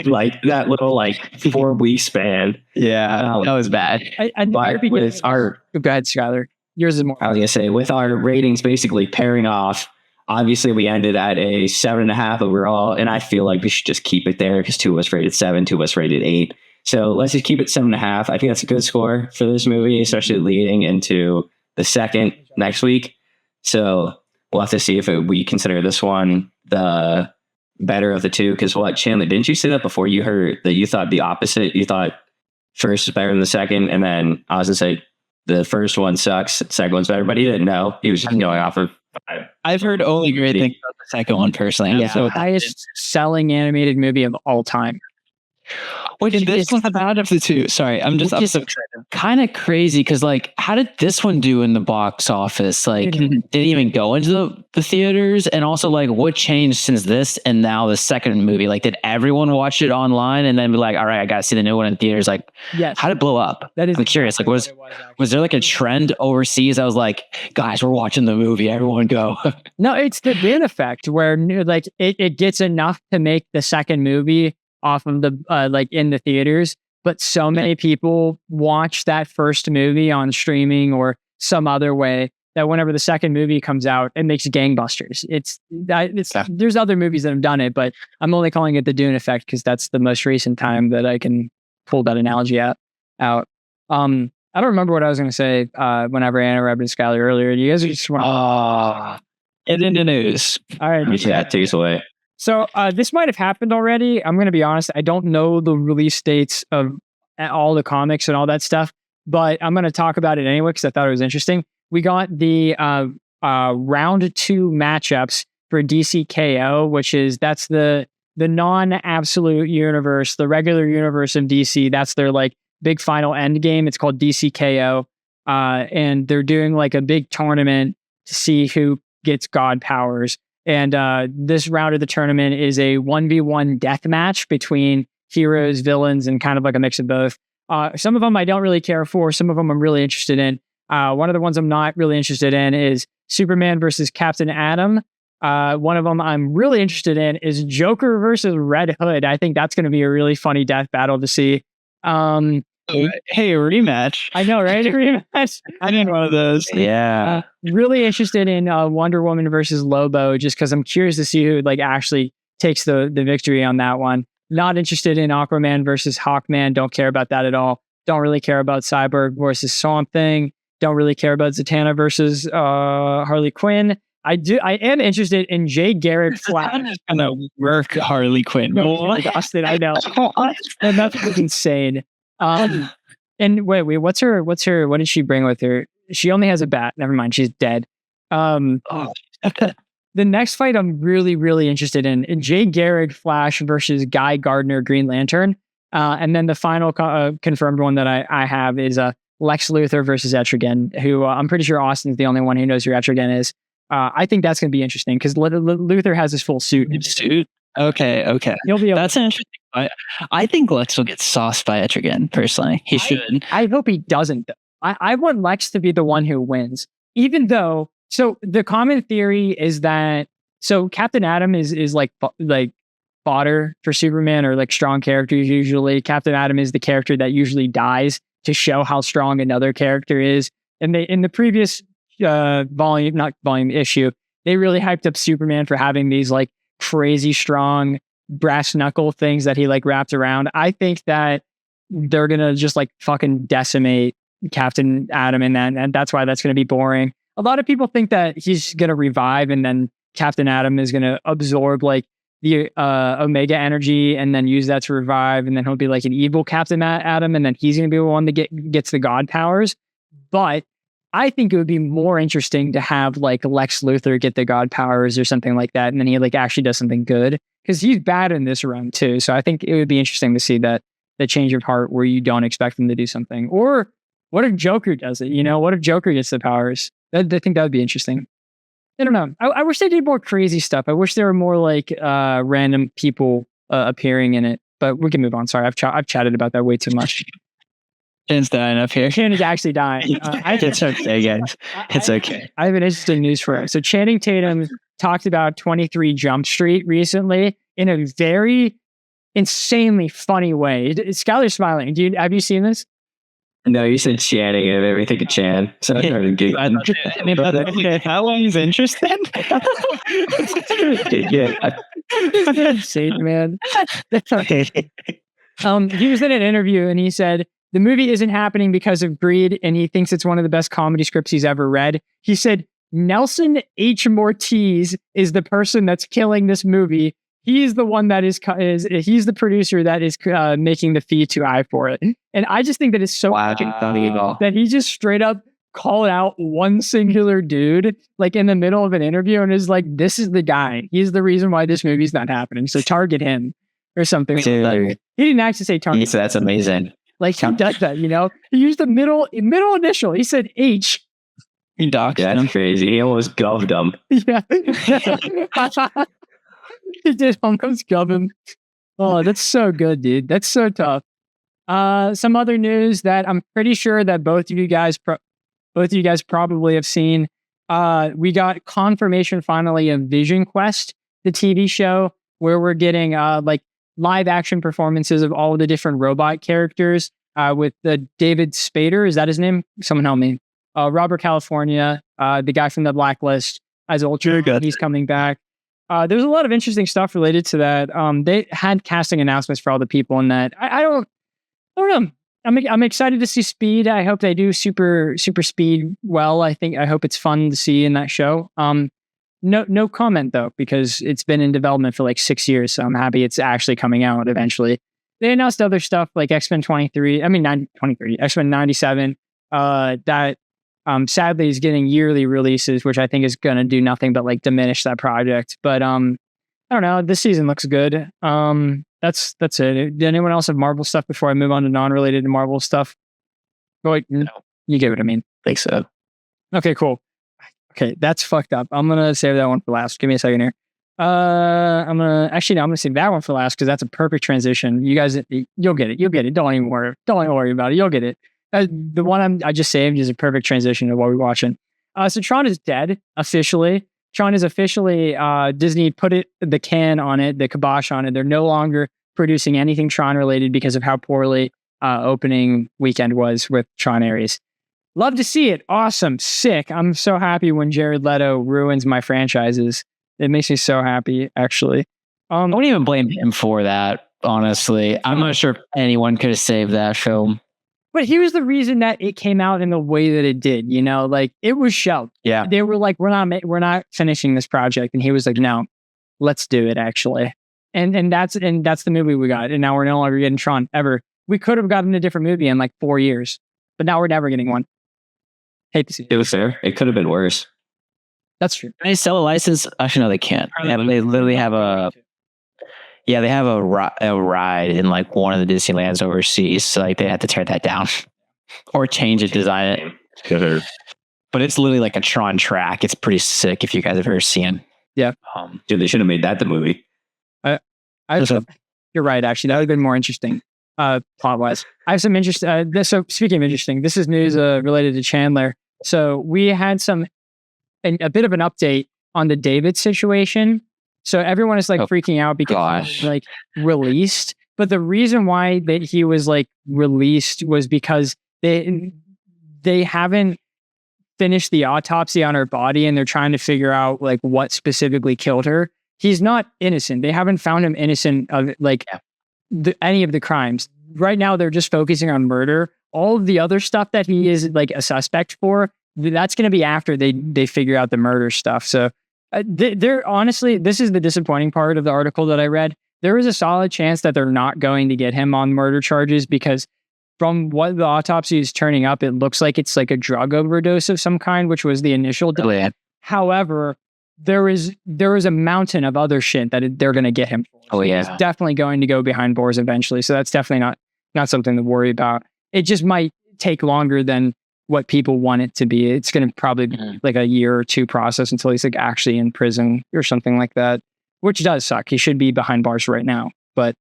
like that little like 4-week span. Yeah, that was bad. Go ahead, Skylar. Yours is more. I was gonna say, with our ratings basically pairing off. Obviously, we ended at a 7.5 overall, and I feel like we should just keep it there because 2 of us rated 7, 2 of us rated 8. So let's just keep it 7.5. I think that's a good score for this movie, especially leading into the second next week. So we'll have to see if we consider this one the better of the two. Because Chandler, didn't you say that before? You heard that you thought the opposite. You thought first is better than the second, and then I was gonna say the first one sucks, the second one's better, but he didn't know. He was just going off of. I've heard only great things about the second one personally. Yeah, so highest selling animated movie of all time. Wait, did this one out of the two? Sorry, I'm just kind of crazy because, like, how did this one do in the box office? Like, did it even go into the theaters? And also, like, what changed since this and now the second movie? Like, did everyone watch it online and then be like, all right, I got to see the new one in theaters? Like, how did it blow up? I'm curious. Like, was there like a trend overseas? I was like, guys, we're watching the movie. Everyone go. No, it's the Dune effect where like it gets enough to make the second movie off of the like in the theaters, but so many people watch that first movie on streaming or some other way that whenever the second movie comes out, it makes gangbusters. There's other movies that have done it, but I'm only calling it the Dune effect because that's the most recent time that I can pull that analogy out. I don't remember what I was going to say whenever I interrupted Skyler earlier. You guys just want get into news. All right. Yeah, take us away. So this might have happened already. I'm going to be honest. I don't know the release dates of all the comics and all that stuff, but I'm going to talk about it anyway because I thought it was interesting. We got the round 2 matchups for DC KO, that's the non-absolute universe, the regular universe of DC. That's their like big final end game. It's called DC KO, and they're doing like a big tournament to see who gets god powers. And this round of the tournament is a 1v1 death match between heroes, villains, and kind of like a mix of both. Some of them I don't really care for. Some of them I'm really interested in. One of the ones I'm not really interested in is Superman versus Captain Atom. One of them I'm really interested in is Joker versus Red Hood. I think that's going to be a really funny death battle to see. Hey, a rematch. I know, right? A rematch. I need one of those. Yeah. Really interested in Wonder Woman versus Lobo, just because I'm curious to see who like actually takes the victory on that one. Not interested in Aquaman versus Hawkman. Don't care about that at all. Don't really care about Cyborg versus Swamp Thing. Don't really care about Zatanna versus Harley Quinn. I am interested in Jay Garrick Flash. Gonna work Harley Quinn. Austin, I know. And that's insane. And wait, what did she bring with her? She only has a bat. Never mind, she's dead. The next fight I'm really, really interested in Jay Garrick Flash versus Guy Gardner Green Lantern. And then the final confirmed one that I have is Lex Luthor versus Etrigan, who I'm pretty sure Austin's the only one who knows who Etrigan is. I think that's going to be interesting because Luthor has his full suit. Okay. He'll be That's an interesting fight. I think Lex will get sauced by Etrigan, personally. He should. I hope he doesn't, though. I want Lex to be the one who wins, even though. So the common theory is that Captain Atom is like fodder for Superman or like strong characters. Usually, Captain Atom is the character that usually dies to show how strong another character is. And in the previous issue, they really hyped up Superman for having these like crazy strong brass knuckle things that he like wrapped around. I think that they're gonna just like fucking decimate Captain Atom in that, and that's why that's gonna be boring. A lot of people think that he's gonna revive and then Captain Atom is gonna absorb like the Omega energy and then use that to revive, and then he'll be like an evil Captain Atom, and then he's gonna be the one that gets the god powers. But I think it would be more interesting to have like Lex Luthor get the god powers or something like that, and then he like actually does something good because he's bad in this run too. So I think it would be interesting to see that the change of heart where you don't expect him to do something. Or what if Joker does it? You know, what if Joker gets the powers? I think that would be interesting. I don't know. I wish they did more crazy stuff. I wish there were more like random people appearing in it. But we can move on. Sorry, I've chatted about that way too much. Chan's dying up here. Chan is actually dying. It's okay, guys. It's okay. I have an interesting news for you. So Channing Tatum talked about 23 Jump Street recently in a very insanely funny way. Skylar's smiling. Have you seen this? No, you said Channing and everything of Chan. So I started giggling. How long is interested? Yeah. That's insane, man. That's okay. He was in an interview and he said, the movie isn't happening because of greed, and he thinks it's one of the best comedy scripts he's ever read. He said, Nelson H. Mortiz is the person that's killing this movie. He's the one that he's the producer that is making the fee too high for it. And I just think that it's so funny that he just straight up called out one singular dude, like in the middle of an interview, and is like, this is the guy. He's the reason why this movie's not happening. So target him. or something. Dude. He didn't actually say Tony. So that's amazing. Like he does that, you know. He used the middle initial. He said H. He doxed him. That's crazy. He almost goved him. Yeah. He did almost gov him. Oh, that's so good, dude. That's so tough. Some other news that I'm pretty sure that both of you guys probably have seen. We got confirmation finally of Vision Quest, the TV show, where we're getting like live action performances of all of the different robot characters with David Spader. Is that his name? Someone help me. Robert California, the guy from The Blacklist as Ultron. He's coming back. There's a lot of interesting stuff related to that. They had casting announcements for all the people in that. I don't know. I'm excited to see Speed. I hope they do super Speed well. I hope it's fun to see in that show. No comment though, because it's been in development for like 6 years. So I'm happy it's actually coming out eventually. They announced other stuff like X-Men 97. That sadly is getting yearly releases, which I think is going to do nothing but like diminish that project. But I don't know. This season looks good. That's it. Did anyone else have Marvel stuff before I move on to non-related to Marvel stuff? Oh, wait, no. You get what I mean. I think so. Okay, cool. Okay, that's fucked up. I'm gonna save that one for last. Give me a second here. I'm gonna save that one for last because that's a perfect transition. You guys, you'll get it. You'll get it. Don't even worry about it. You'll get it. The one I just saved is a perfect transition to what we're watching. So Tron is dead officially. Tron is officially Disney put the can on it, the kibosh on it. They're no longer producing anything Tron related because of how poorly opening weekend was with Tron Ares. Love to see it. Awesome. Sick. I'm so happy when Jared Leto ruins my franchises. It makes me so happy, actually. I wouldn't even blame him for that, honestly. I'm not sure if anyone could have saved that film. But he was the reason that it came out in the way that it did, you know, like it was shelved. Yeah. They were like, we're not finishing this project. And he was like, no, let's do it actually. And that's the movie we got. And now we're no longer getting Tron ever. We could have gotten a different movie in like 4 years, but now we're never getting one. Hate to see it. It was fair. It could have been worse. That's true. Can they sell a license? Actually, no, they can't. They literally have they have a ride in like one of the Disneylands overseas. So like they had to tear that down or change it, design it. But it's literally like a Tron track. It's pretty sick if you guys have ever seen. Yeah. Dude, they should have made that the movie. You're right, actually. That would have been more interesting plot-wise. I have some interest. So speaking of interesting, this is news related to Chandler. So we had a bit of an update on the David situation. So everyone is like freaking out because he was like released. But the reason why that he was like released was because they haven't finished the autopsy on her body and they're trying to figure out like what specifically killed her. He's not innocent. They haven't found him innocent of like any of the crimes. Right now, they're just focusing on murder. All of the other stuff that he is like a suspect for, that's going to be after they figure out the murder stuff. So they're honestly, this is the disappointing part of the article that I read. There is a solid chance that they're not going to get him on murder charges because from what the autopsy is turning up, it looks like it's like a drug overdose of some kind, which was the initial death. However, there is a mountain of other shit that they're going to get him for. Oh yeah, he's definitely going to go behind bars eventually. So that's definitely not something to worry about. It just might take longer than what people want it to be. It's going to probably be like a year or two process until he's like actually in prison or something like that, which does suck. He should be behind bars right now, but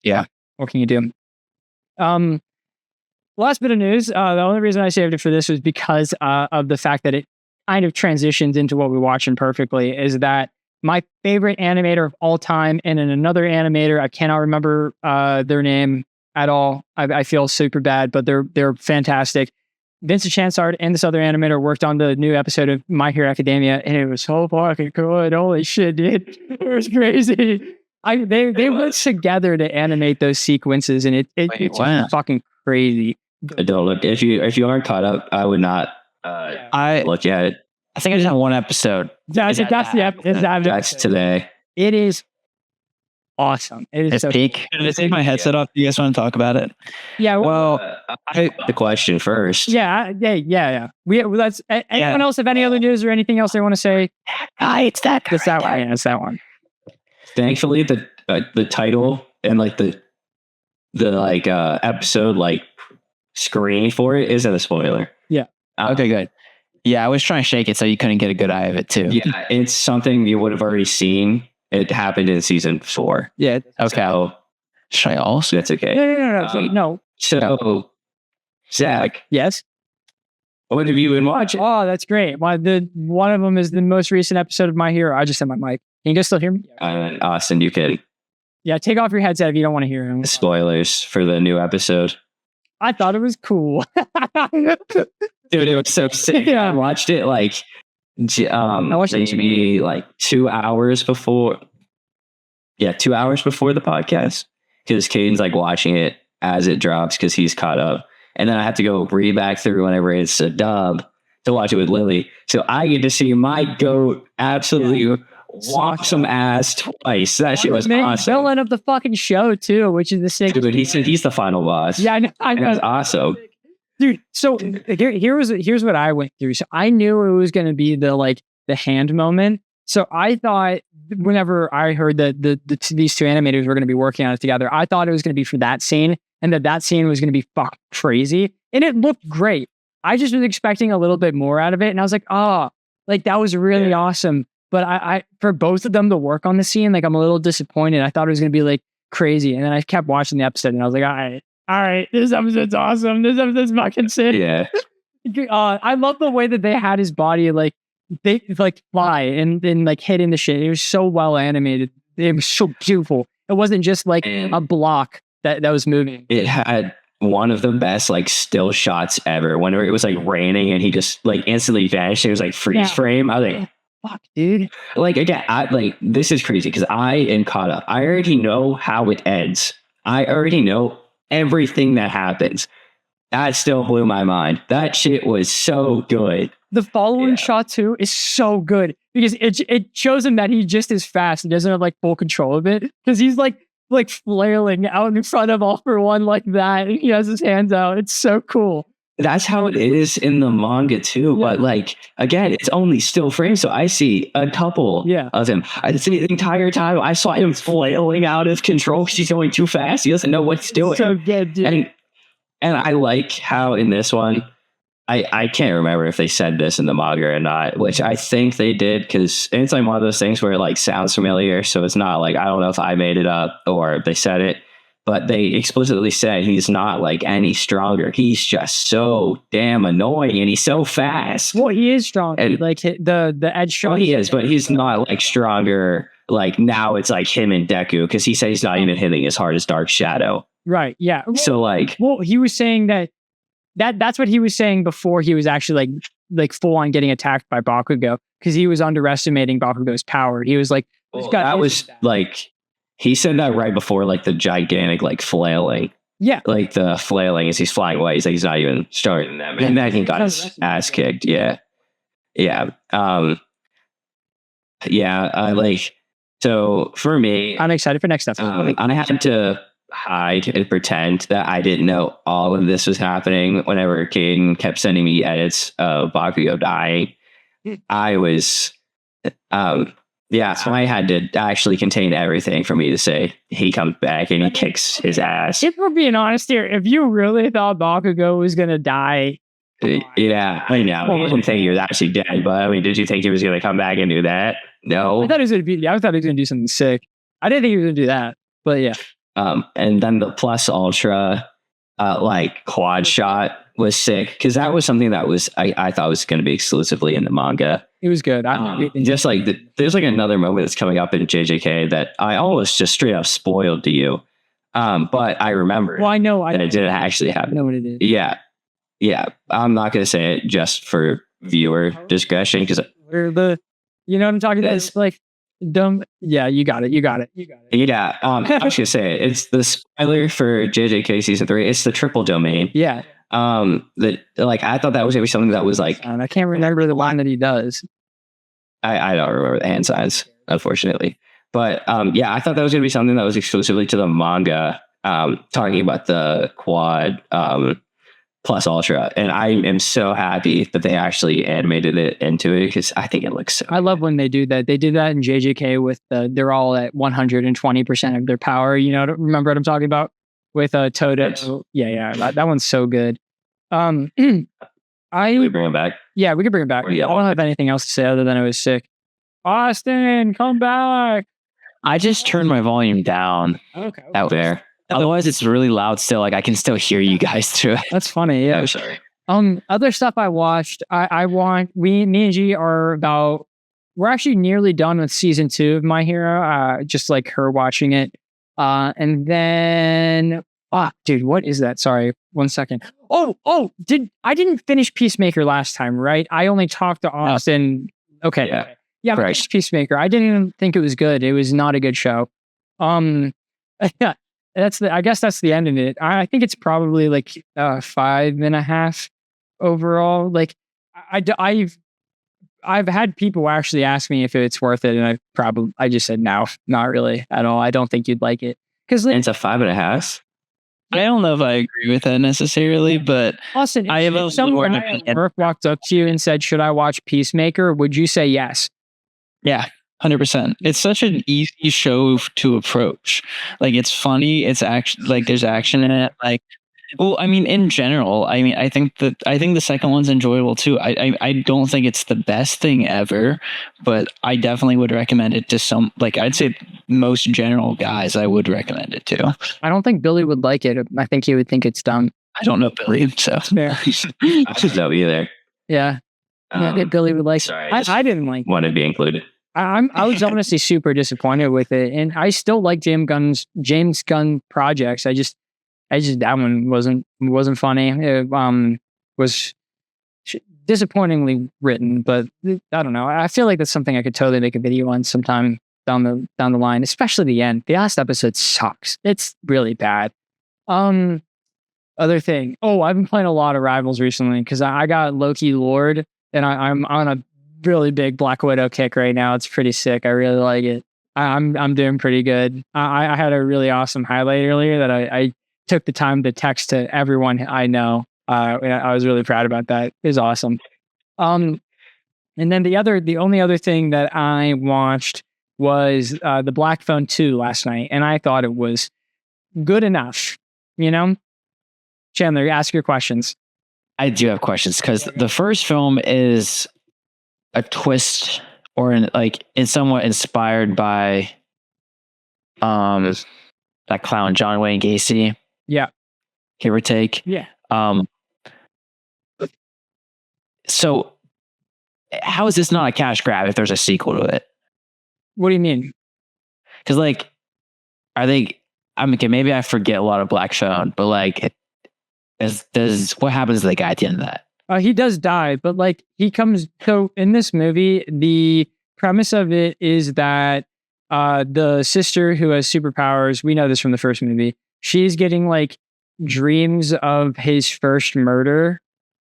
yeah, what can you do? Last bit of news. The only reason I saved it for this was because of the fact that it kind of transitions into what we're watching perfectly, is that my favorite animator of all time and in another animator, I cannot remember their name at all. I feel super bad, but they're fantastic. Vincent Chansard and this other animator worked on the new episode of My Hero Academia, and it was so fucking good. Holy shit, dude. It was crazy. They worked together to animate those sequences, and it's fucking crazy. Don't look. If you aren't caught up, I would not look at it. I think I just have one episode. That's today. It is awesome. It is so peak. Can I take my headset off? Do you guys want to talk about it? Yeah. Well, the question first. Yeah. Let's. Anyone else have any other news or anything else they want to say? It's that. It's that one. Yeah, it's that one. Thankfully, the title and like the like episode like screen for it isn't a spoiler. Yeah. Okay, good. Yeah, I was trying to shake it so you couldn't get a good eye of it too. Yeah, it's something you would have already seen. It happened in season 4. Yeah. Okay. So Should I also? that's okay. No. So, Zach, Yes. what have you been watching? Oh, that's great. One of them is the most recent episode of My Hero. I just said my mic. Can you guys still hear me? And Austin, you can Yeah, take off your headset if you don't want to hear him. spoilers for the new episode. I thought it was cool. Dude, it was so sick. Yeah. I watched it like watched it maybe like 2 hours before. Yeah, 2 hours before the podcast. Because Caden's like watching it as it drops because he's caught up. And then I have to go read back through whenever it's a dub to watch it with Lily. So I get to see my goat absolutely walk some ass twice. That shit was awesome. Villain of the fucking show too, which is the sick. Dude, he said he's the final boss. Yeah, I know. That's awesome. Dude, so here's what I went through. So I knew it was going to be the hand moment. So I thought whenever I heard that these two animators were going to be working on it together, I thought it was going to be for that scene, and that scene was going to be fucking crazy, and it looked great. I just was expecting a little bit more out of it, and I was like, like that was really awesome. But I for both of them to work on the scene, like I'm a little disappointed. I thought it was going to be like crazy, and then I kept watching the episode, and I was like, all right, this episode's awesome. This episode's fucking sick. Yeah. I love the way that they had his body like they like fly and then like hitting the shit. It was so well animated. It was so beautiful. It wasn't just like a block that was moving. It had one of the best like still shots ever. Whenever it was like raining and he just like instantly vanished. It was like freeze frame. I was like, fuck, dude. Like again, this is crazy because I am caught up. I already know how it ends. I already know everything that happens. That still blew my mind. That shit was so good. The following shot too is so good because it shows him that he just is fast and doesn't have like full control of it because he's like flailing out in front of All for One like that. And he has his hands out. It's so cool. That's how it is in the manga too. Yeah. But like again, it's only still frames, so I see a couple of him. I see the entire time I saw him flailing out of control. He's going too fast. He doesn't know what he's doing. So good, dude. And I like how in this one, I can't remember if they said this in the manga or not, which I think they did because it's like one of those things where it like sounds familiar. So it's not like, I don't know if I made it up or they said it, but they explicitly said he's not like any stronger. He's just so damn annoying and he's so fast. Well, he is strong. And, like the edge shot. Well, he is, but he's not like stronger. Like now it's like him and Deku because he said he's not even hitting as hard as Dark Shadow. Right. Yeah. So like, well, he was saying that's what he was saying before he was actually like full on getting attacked by Bakugo because he was underestimating Bakugo's power. He was like, that was like, he said that right before like the gigantic like flailing. Yeah. Like the flailing as he's flying away. He's like, he's not even starting them. And then he got his ass kicked. Yeah. Yeah. So for me, I'm excited for next episode. I had to hide and pretend that I didn't know all of this was happening whenever Caden kept sending me edits of Bakugo dying. I was, so I had to actually contain everything for me to say he comes back and he kicks his ass. If we're being honest here, if you really thought Bakugo was going to die. Yeah, I know. I didn't think he was actually dead, but I mean, did you think he was going to come back and do that? No. I thought he was going to do something sick. I didn't think he was going to do that, but yeah. And then the plus ultra, like quad shot was sick because that was something that was I thought was going to be exclusively in the manga. It was good. Just like there's like another moment that's coming up in JJK that I almost just straight up spoiled to you, but I remember. Well, I know that it didn't actually happen. I know what it is. Yeah. I'm not going to say it just for viewer discretion because you know what I'm talking about. It's like. Dumb. Yeah, you got it. Yeah. I was gonna say it. It's the spoiler for JJK season 3. It's the triple domain. Yeah. That like I thought that was gonna be something that was like I can't remember the line that he does. I don't remember the hand signs, unfortunately. But I thought that was gonna be something that was exclusively to the manga. Talking about the quad plus Ultra, and I am so happy that they actually animated it into it because I think it looks so. I love when they do that. They did that in JJK with they're all at 120% of their power. You know, remember what I'm talking about with Toto? Yes. Yeah, that one's so good. We bring it back. Yeah, we could bring it back. I don't have anything else to say other than I was sick. Austin, come back. I just turned my volume down. Okay. Out there. Otherwise, it's really loud still. Like I can still hear you guys through it. That's funny. Yeah. I'm sorry. Other stuff I watched. Me and G are about. We're actually nearly done with season 2 of My Hero. Just like her watching it. And then, dude, what is that? Sorry, 1 second. I didn't finish Peacemaker last time, right? I only talked to Austin. Okay. Yeah. I finished Peacemaker. I didn't even think it was good. It was not a good show. Yeah. I guess that's the end of it. I think it's probably like 5.5 overall. Like I've had people actually ask me if it's worth it, and I just said no, not really at all. I don't think you'd like it because it's a 5.5. I don't know if I agree with that necessarily, but Austin, I have if someone at work walked up to you and said, "Should I watch Peacemaker?" Would you say yes? Yeah. 100%. It's such an easy show to approach. Like it's funny. It's action. Like there's action in it. Like, well, I mean, in general, I think the second one's enjoyable too. I don't think it's the best thing ever, but I definitely would recommend it to some. Like I'd say most general guys, I would recommend it to. I don't think Billy would like it. I think he would think it's dumb. I don't know Billy, so fair. I should know either. Yeah. I think Billy would like. Sorry, I didn't like. Want to be included. I was honestly super disappointed with it, and I still like James Gunn projects. I just that one wasn't funny. It was disappointingly written, but I don't know. I feel like that's something I could totally make a video on sometime down the line, especially the end. The last episode sucks. It's really bad. Other thing. I've been playing a lot of Rivals recently because I got Loki Lord, and I'm on a really big Black Widow kick right now. It's pretty sick. I really like it. I'm doing pretty good. I had a really awesome highlight earlier that I took the time to text to everyone I know. I was really proud about that. It was awesome. And then the only other thing that I watched was the Black Phone 2 last night, and I thought it was good enough. You know, Chandler, ask your questions. I do have questions because the first film is a twist it's somewhat inspired by that clown John Wayne Gacy. Yeah. Give or take. Yeah. So how is this not a cash grab if there's a sequel to it? What do you mean? Because maybe I forget a lot of Black Phone, but like what happens to the guy at the end of that? He does die, but like he comes. So in this movie, the premise of it is that the sister who has superpowers, we know this from the first movie, she's getting like dreams of his first murder.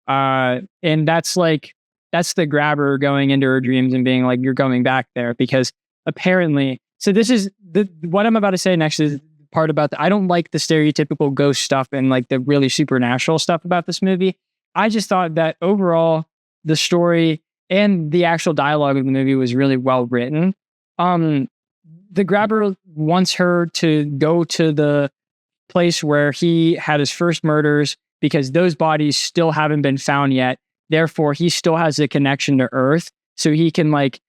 And that's the grabber going into her dreams and being like, you're going back there because apparently, so this is what I'm about to say next is part about I don't like the stereotypical ghost stuff and like the really supernatural stuff about this movie. I just thought that overall the story and the actual dialogue of the movie was really well written. The grabber wants her to go to the place where he had his first murders because those bodies still haven't been found yet. Therefore, he still has a connection to Earth, so he can like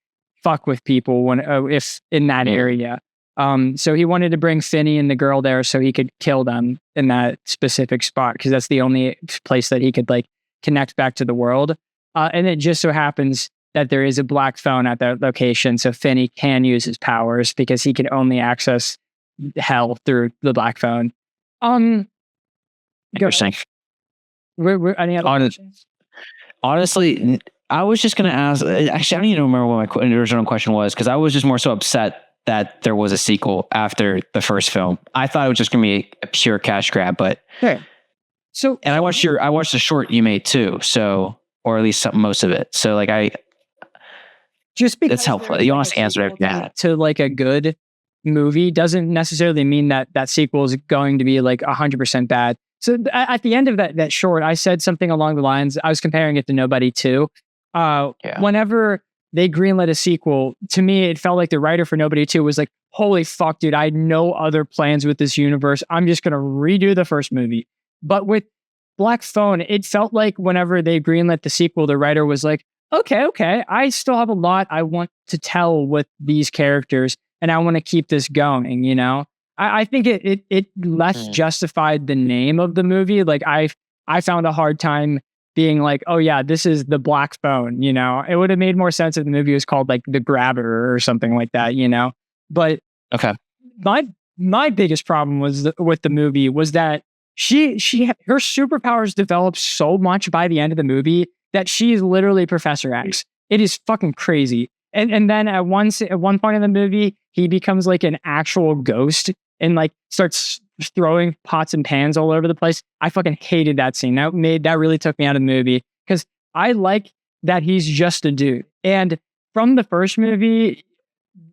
fuck with people if in that area. So he wanted to bring Finney and the girl there so he could kill them in that specific spot because that's the only place that he could like connect back to the world. And it just so happens that there is a Black Phone at that location, so Finney can use his powers because he can only access hell through the Black Phone. Interesting. Any other questions? Honestly, I was just going to ask. Actually, I don't even remember what my original question was because I was just more so upset that there was a sequel after the first film. I thought it was just going to be a pure cash grab, but and I watched the short you made too, so or at least most of it. So like just because that's helpful. You honestly answered everything to like a good movie doesn't necessarily mean that sequel is going to be like 100% bad. At the end of that short, I said something along the lines, I was comparing it to Nobody 2. Whenever they greenlit a sequel, to me, it felt like the writer for Nobody 2 was like, holy fuck, dude, I had no other plans with this universe. I'm just going to redo the first movie. But with Black Phone, it felt like whenever they greenlit the sequel, the writer was like, okay, I still have a lot I want to tell with these characters, and I want to keep this going, you know? I think it less justified the name of the movie. Like, I found a hard time being like, oh yeah, this is the Black Phone, you know? It would have made more sense if the movie was called like The Grabber or something like that, you know? But my biggest problem with the movie was that her superpowers developed so much by the end of the movie that she's literally Professor X. It is fucking crazy. And then at one point in the movie, he becomes like an actual ghost and like starts throwing pots and pans all over the place. I fucking hated that scene. That really took me out of the movie because I like that he's just a dude. And from the first movie,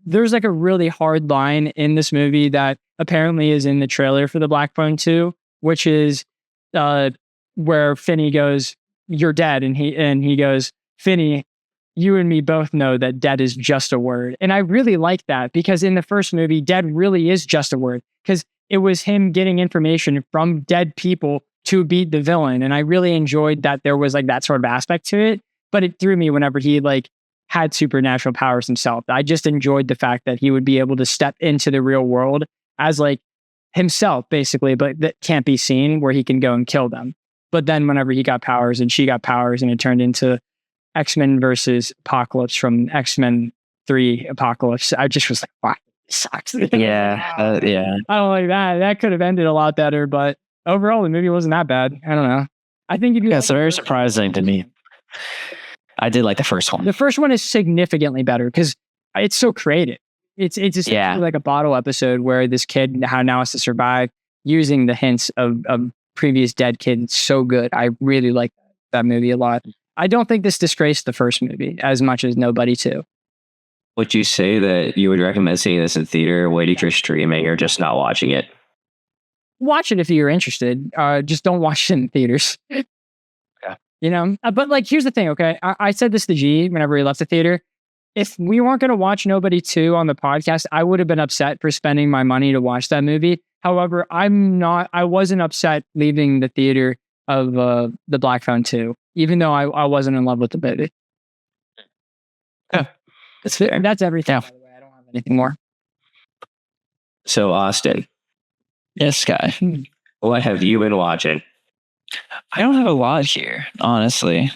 there's like a really hard line in this movie that apparently is in the trailer for the Black Phone 2, which is where Finney goes, "You're dead," and he goes, "Finney, you and me both know that dead is just a word." And I really like that because in the first movie, dead really is just a word because it was him getting information from dead people to beat the villain. And I really enjoyed that there was like that sort of aspect to it, but it threw me whenever he like had supernatural powers himself. I just enjoyed the fact that he would be able to step into the real world as like himself basically, but that can't be seen, where he can go and kill them. But then whenever he got powers and she got powers and it turned into X-Men versus Apocalypse from X-Men 3 Apocalypse, I just was like, wow, this sucks. Yeah. I don't like that. That could have ended a lot better, but overall the movie wasn't that bad. I don't know. I think it's very surprising to me. I did like the first one. The first one is significantly better because it's so creative. It's just like a bottle episode where this kid now has to survive using the hints of previous dead kid. It's so good. I really like that movie a lot. I don't think this disgraced the first movie as much as Nobody 2. Would you say that you would recommend seeing this in theater, waiting for streaming, or just not watching it? Watch it if you're interested. Just don't watch it in theaters. Okay. You know, but like, here's the thing. Okay, I said this to G whenever he left the theater. If we weren't going to watch Nobody 2 on the podcast, I would have been upset for spending my money to watch that movie. However, I wasn't upset leaving the theater of the Black Phone 2, even though I wasn't in love with the movie. Yeah, that's fair. That's everything. By the way, I don't have anything more. So, Austin. Yes, Sky. What have you been watching? I don't have a lot here, honestly.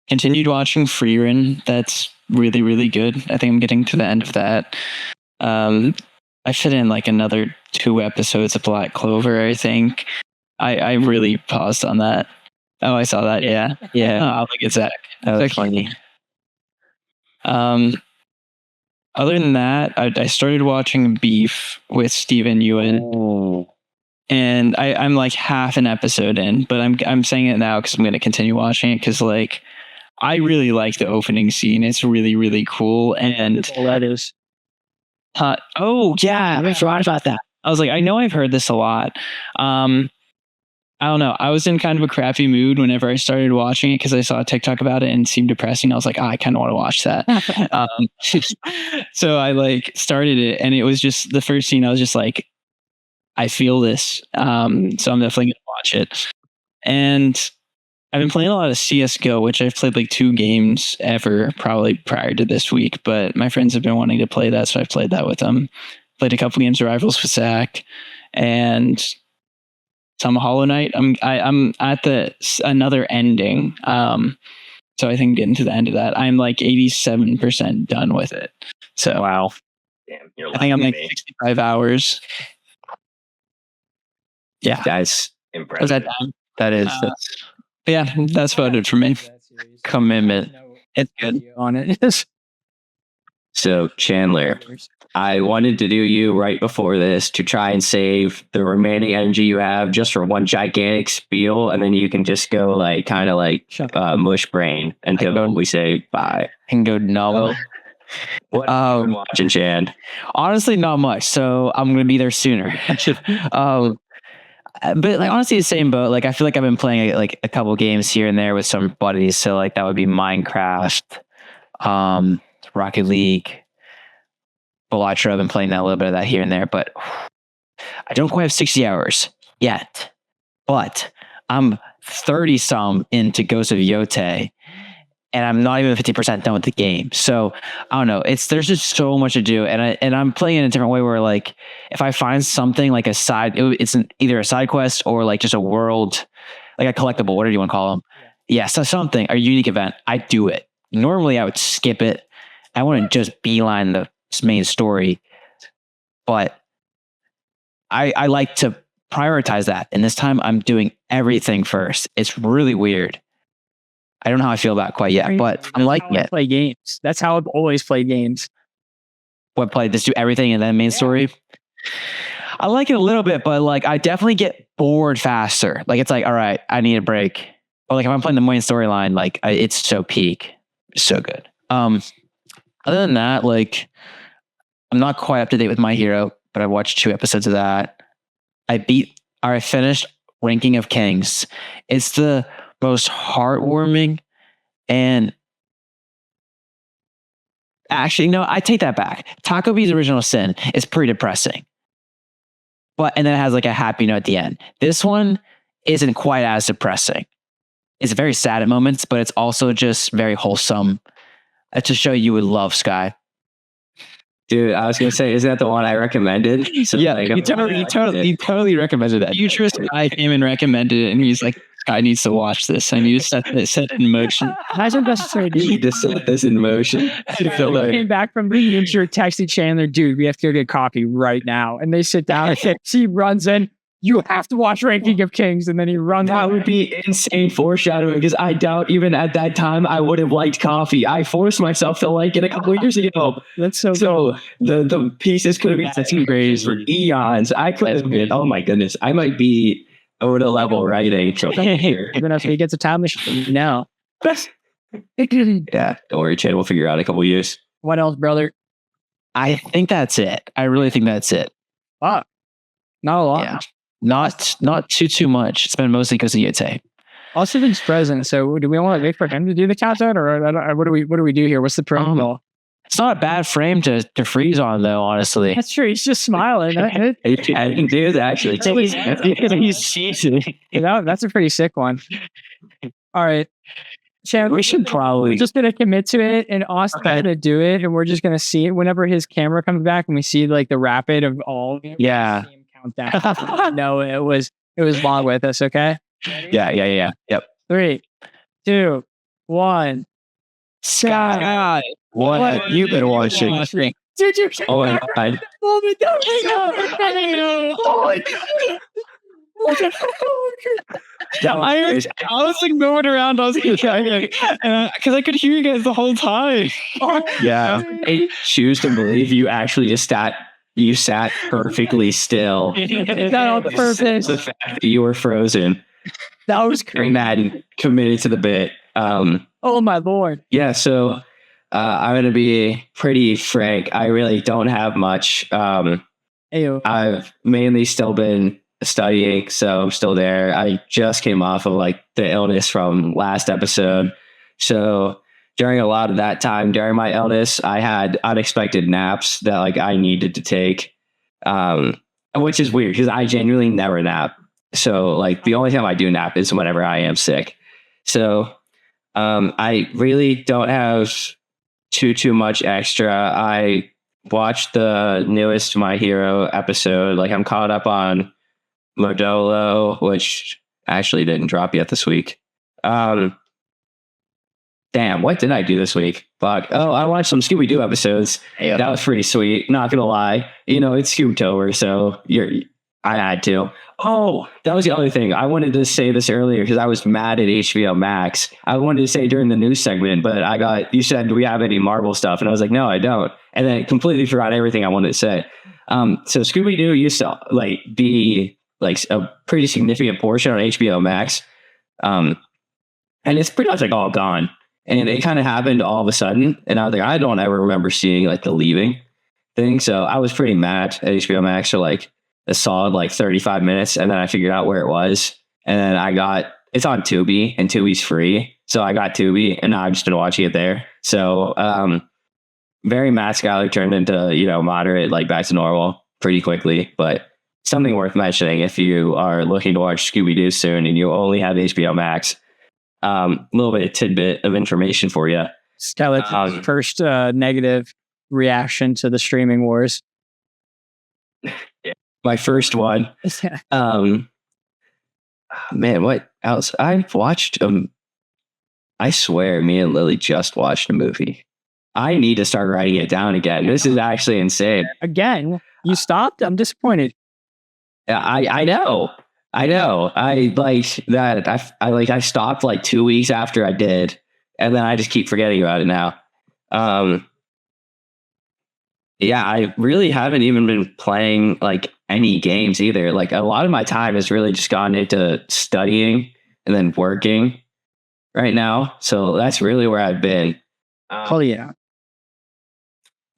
Continued watching Freerun. That's really, really good. I think I'm getting to the end of that. I fit in like another 2 episodes of Black Clover, I think. I really paused on that. Oh, I saw that. Yeah. Oh, look at Zach. That was funny. Other than that, I started watching Beef with Steven Yeun. Oh. And I'm like half an episode in, but I'm saying it now because I'm going to continue watching it because like I really like the opening scene. It's really, really cool. And that is. Oh yeah, I forgot about that. I was like, I know I've heard this a lot. I don't know. I was in kind of a crappy mood whenever I started watching it because I saw a TikTok about it and it seemed depressing. I was like, I kind of want to watch that. So I like started it and it was just the first scene. I was just like, I feel this. So I'm definitely going to watch it. And I've been playing a lot of CSGO, which I've played like 2 games ever, probably prior to this week. But my friends have been wanting to play that, so I've played that with them. Played a couple games of Rivals with Zach, and some Hollow Knight. I'm at another ending. So I think getting to the end of that, I'm like 87% done with it. So wow, damn, I think I'm like 65 hours. Yeah, that's impressive. Was that time? That is. Yeah, that's about it for me. Commitment. It's good. On it. So Chandler, I wanted to do you right before this to try and save the remaining energy you have just for one gigantic spiel, and then you can just go like kind of like mush brain until we say bye. And go no. What have you been watching, Chand? Honestly, not much. So I'm going to be there sooner. But like honestly, the same boat. Like I feel like I've been playing like a couple games here and there with some buddies. So like that would be Minecraft, Rocket League, Elytra. I've been playing that a little bit of that here and there, but I don't quite have 60 hours yet. But I'm 30 some into Ghost of Yote, and I'm not even 50% done with the game. So I don't know. There's just so much to do, and I'm playing in a different way where like if I find something like it's either a side quest or like just a world, like a collectible, whatever you want to call them. Yeah, so something, a unique event, I do it. Normally I would skip it. I wouldn't just beeline the main story, but I like to prioritize that. And this time I'm doing everything first. It's really weird. I don't know how I feel about it quite yet, but I'm liking it. Play games. That's how I've always played games. Just do everything and then main story. I like it a little bit, but like I definitely get bored faster. Like it's like, all right, I need a break. Or like if I'm playing the main storyline, like it's so peak, so good. Other than that, like I'm not quite up to date with My Hero, but I watched 2 episodes of that. I finished Ranking of Kings. It's the most heartwarming and actually, no, I take that back. Taco B's Original Sin is pretty depressing. And then it has like a happy note at the end. This one isn't quite as depressing. It's very sad at moments, but it's also just very wholesome. To show you would love Sky. Dude, I was gonna say, isn't that the one I recommended? So yeah, like, you totally recommended that. Futurist guy came and recommended it, and he's like, "Guy needs to watch this. I need to set it in motion." That's the best way to need to set this in motion. Came back from the intro, texted Chandler, "Dude, we have to go get coffee right now." And they sit down. She runs in. You have to watch Ranking of Kings, and then he runs. That would be insane foreshadowing, because I doubt even at that time I would have liked coffee. I forced myself to like it a couple of years ago. That's so the pieces could have been grazed for eons. I could have been. Oh my goodness, I might be Oda level writing. Even if he gets a time machine now. Yeah, don't worry, Chad. We'll figure out in a couple of years. What else, brother? I think that's it. I really think that's it. Fuck. Not a lot. Yeah. Not too much. It's been mostly because of Yote. Austin's present, so do we want to wait for him to do the countdown, or what do we do here? What's the protocol? It's not a bad frame to freeze on, though. Honestly, that's true. He's just smiling. I can do that actually. He's seasoned. That's a pretty sick one. All right, Chad, we should probably just gonna commit to it, and Austin's gonna do it, and we're just gonna see it whenever his camera comes back, and we see like the rapid of all of it. Yeah. Countdown. No, it was long with us. Okay. Yeah. Yep. 3, 2, 1. Sky. What have you been watching? Did you? Oh my god. I was like moving around. I was because I could hear you guys the whole time. Yeah. I choose to believe you actually just You sat perfectly still. Not on purpose. The fact that you were frozen. That was crazy. And committed to the bit. Oh my lord. Yeah, so I'm going to be pretty frank. I really don't have much. I've mainly still been studying, so I'm still there. I just came off of like the illness from last episode. So during a lot of that time, during my illness, I had unexpected naps that like I needed to take, which is weird because I genuinely never nap. So like the only time I do nap is whenever I am sick. So I really don't have too much extra. I watched the newest My Hero episode. Like I'm caught up on Modolo, which actually didn't drop yet this week. Damn, what did I do this week? Fuck. Oh, I watched some Scooby-Doo episodes. Hey, that was pretty sweet. Not gonna lie. You know, it's Scooptober, so I had to. Oh, that was the other thing. I wanted to say this earlier because I was mad at HBO Max. I wanted to say during the news segment, but you said, do we have any Marvel stuff? And I was like, no, I don't. And then I completely forgot everything I wanted to say. So Scooby-Doo used to like be like a pretty significant portion on HBO Max. And it's pretty much like all gone. And it kind of happened all of a sudden. And I was like, I don't ever remember seeing like the leaving thing. So I was pretty mad at HBO Max for like a solid like 35 minutes, and then I figured out where it was, and then it's on Tubi, and Tubi's free, so I got Tubi, and now I've just been watching it there. So very Matt Skyler turned into, you know, moderate, like back to normal pretty quickly, but something worth mentioning if you are looking to watch Scooby-Doo soon and you only have HBO Max. A little bit of tidbit of information for you. Skyler's first negative reaction to the streaming wars. My first one. Man, what else? I've watched I swear me and Lily just watched a movie. I need to start writing it down again. This is actually insane. Again, you stopped? I'm disappointed. Yeah, I know. I like that. I stopped like 2 weeks after I did, and then I just keep forgetting about it now. Yeah, I really haven't even been playing like any games either. Like a lot of my time has really just gone into studying and then working right now. So that's really where I've been. Oh yeah.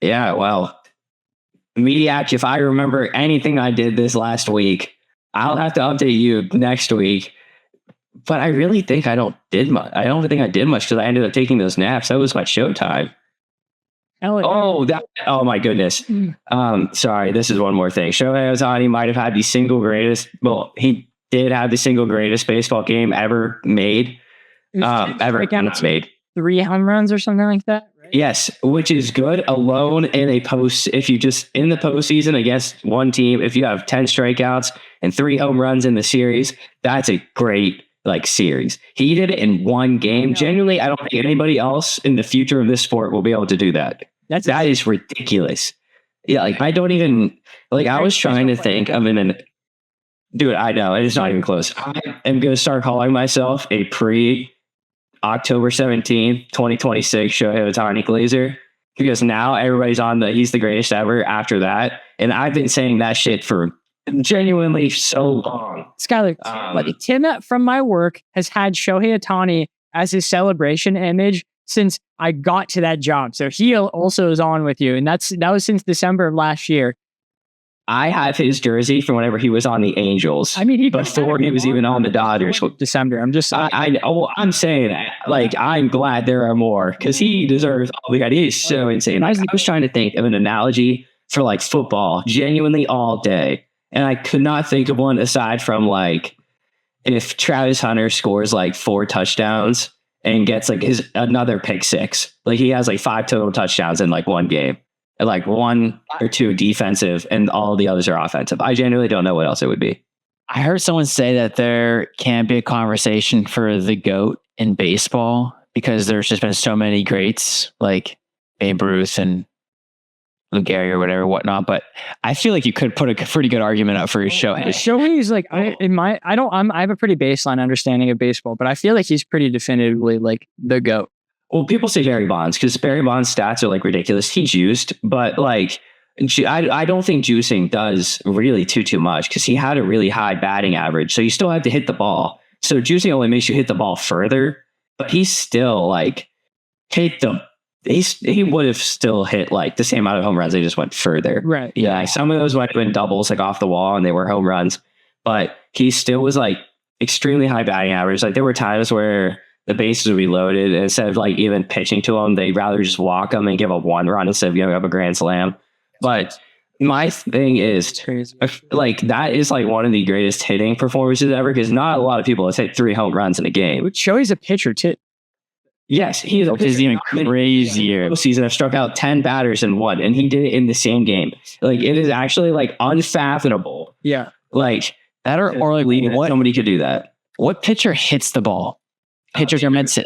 Yeah, well, Mediak, if I remember anything I did this last week, I'll have to update you next week. But I really think I don't think I did much because I ended up taking those naps. That was my showtime. Oh my goodness. Sorry, this is one more thing. Shohei Ohtani might have had he did have the single greatest baseball game ever made. It's made 3 home runs or something like that. Right? Yes, which is good alone in a if you just in the postseason against one team, if you have 10 strikeouts and 3 home runs in the series, that's a great series. He did it in one game. Genuinely, I don't think anybody else in the future of this sport will be able to do that. That is ridiculous. Yeah, I don't even I was trying to think of dude, I know it's not even close. I am going to start calling myself a October 17th, 2026 Shohei Ohtani Glazer, because now everybody's on he's the greatest ever after that. And I've been saying that shit for genuinely so long. Skyler, Tim from my work has had Shohei Ohtani as his celebration image since I got to that job. So he also is on with you. And that was since December of last year. I have his jersey from whenever he was on the Angels. I mean, before he was even on the Dodgers. December. I'm just I'm saying I'm glad there are more because he deserves all the idea. He's so insane. I was trying to think of an analogy for football genuinely all day. And I could not think of one aside from if Travis Hunter scores 4 touchdowns and gets his another pick 6. He has 5 total touchdowns in one game. And 1 or 2 defensive and all the others are offensive. I genuinely don't know what else it would be. I heard someone say that there can't be a conversation for the GOAT in baseball because there's just been so many greats like Babe Ruth and Lou Gehrig or whatnot. But I feel like you could put a pretty good argument up for Shohei. Shohei is I have a pretty baseline understanding of baseball, but I feel like he's pretty definitively the GOAT. Well, people say Barry Bonds because Barry Bonds' stats are ridiculous. He juiced, but I don't think juicing does really too much because he had a really high batting average. So you still have to hit the ball. So juicing only makes you hit the ball further, but he's still he would have still hit the same amount of home runs. They just went further. Right. Yeah. Some of those might have been doubles off the wall and they were home runs, but he still was extremely high batting average. There were times where the bases would be loaded, and instead of even pitching to them, they'd rather just walk them and give up 1 run instead of giving up a grand slam. But my thing is, that is one of the greatest hitting performances ever because not a lot of people have hit 3 home runs in a game. Shohei's a pitcher too. Yes, he's even crazier. Season I've struck out 10 batters and 1, and he did it in the same game. It is actually unfathomable. Yeah, that or what somebody could do that. What pitcher hits the ball? Pitchers are meant to.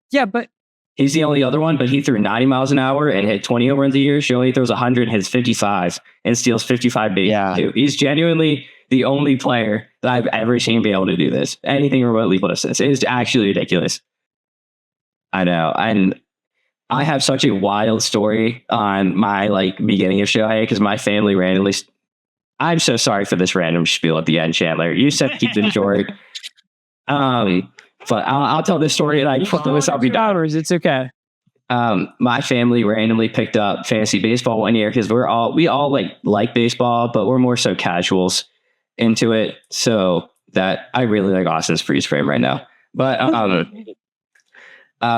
Yeah, but he's the only other one. But he threw 90 miles an hour and hit 20 home runs a year. Shohei throws 100, hits 55, and steals 55 bases. Yeah, he's genuinely the only player that I've ever seen be able to do this. Anything remotely close to this. It is actually ridiculous. I know, and I have such a wild story on my beginning of Shohei because my family randomly. I'm so sorry for this random spiel at the end, Chandler. You said keep it short. But I'll tell this story and I put this up. $2. It's okay. my family randomly picked up fantasy baseball one year because we all like baseball, but we're more so casuals into it. So that I really like Austin's freeze frame right now. But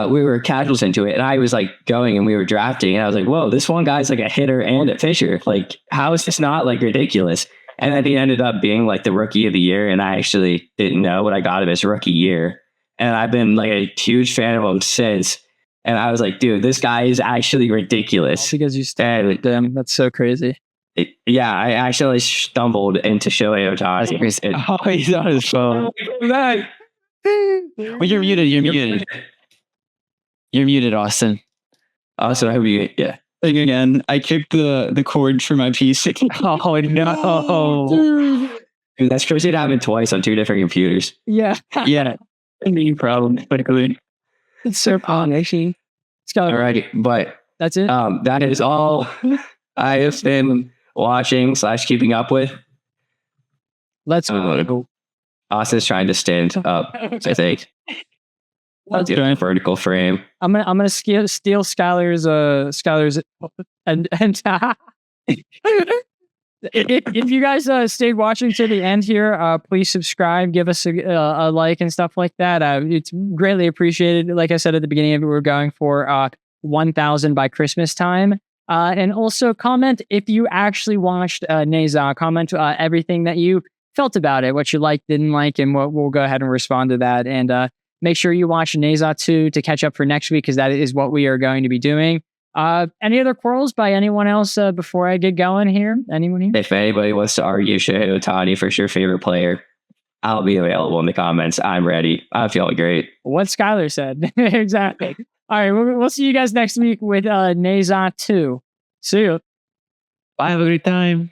we were casuals into it, and I was like going and we were drafting, and I was like, whoa, this one guy's like a hitter and a pitcher. Like, how is this not like ridiculous? And then he ended up being like the rookie of the year, and I actually didn't know what I got of his rookie year. And I've been like a huge fan of him since. And I was like, dude, this guy is actually ridiculous. Because you stand them. That's so crazy. I actually stumbled into Shohei Ohtani. Oh, he's on his phone. Well, you're muted. You're muted, Austin. Also, I hope you, yeah. Like again, I kicked the cord for my PC. Oh, no. Dude, that's crazy to happen twice on 2 different computers. Yeah. Yeah. Any problem, particularly. It's so fun, actually. Alrighty, but that's it. That is all I have been watching / keeping up with. Let's go. Austin's trying to stand up, I think. Let's get a vertical frame. I'm gonna steal Skylar's and if you guys stayed watching to the end here, please subscribe, give us a like and stuff like that. It's greatly appreciated. Like I said at the beginning of it, we're going for 1,000 by Christmas time. And also comment if you actually watched Neza. Comment everything that you felt about it, what you liked, didn't like, and we'll go ahead and respond to that. And make sure you watch Neza 2 to catch up for next week, because that is what we are going to be doing. Any other quarrels by anyone else before I get going here? Anyone here? If anybody wants to argue Shohei Ohtani for your favorite player, I'll be available in the comments. I'm ready. I'm feeling great. What Skylar said. Exactly. All right. We'll see you guys next week with Neza 2. See you. Bye. Have a great time.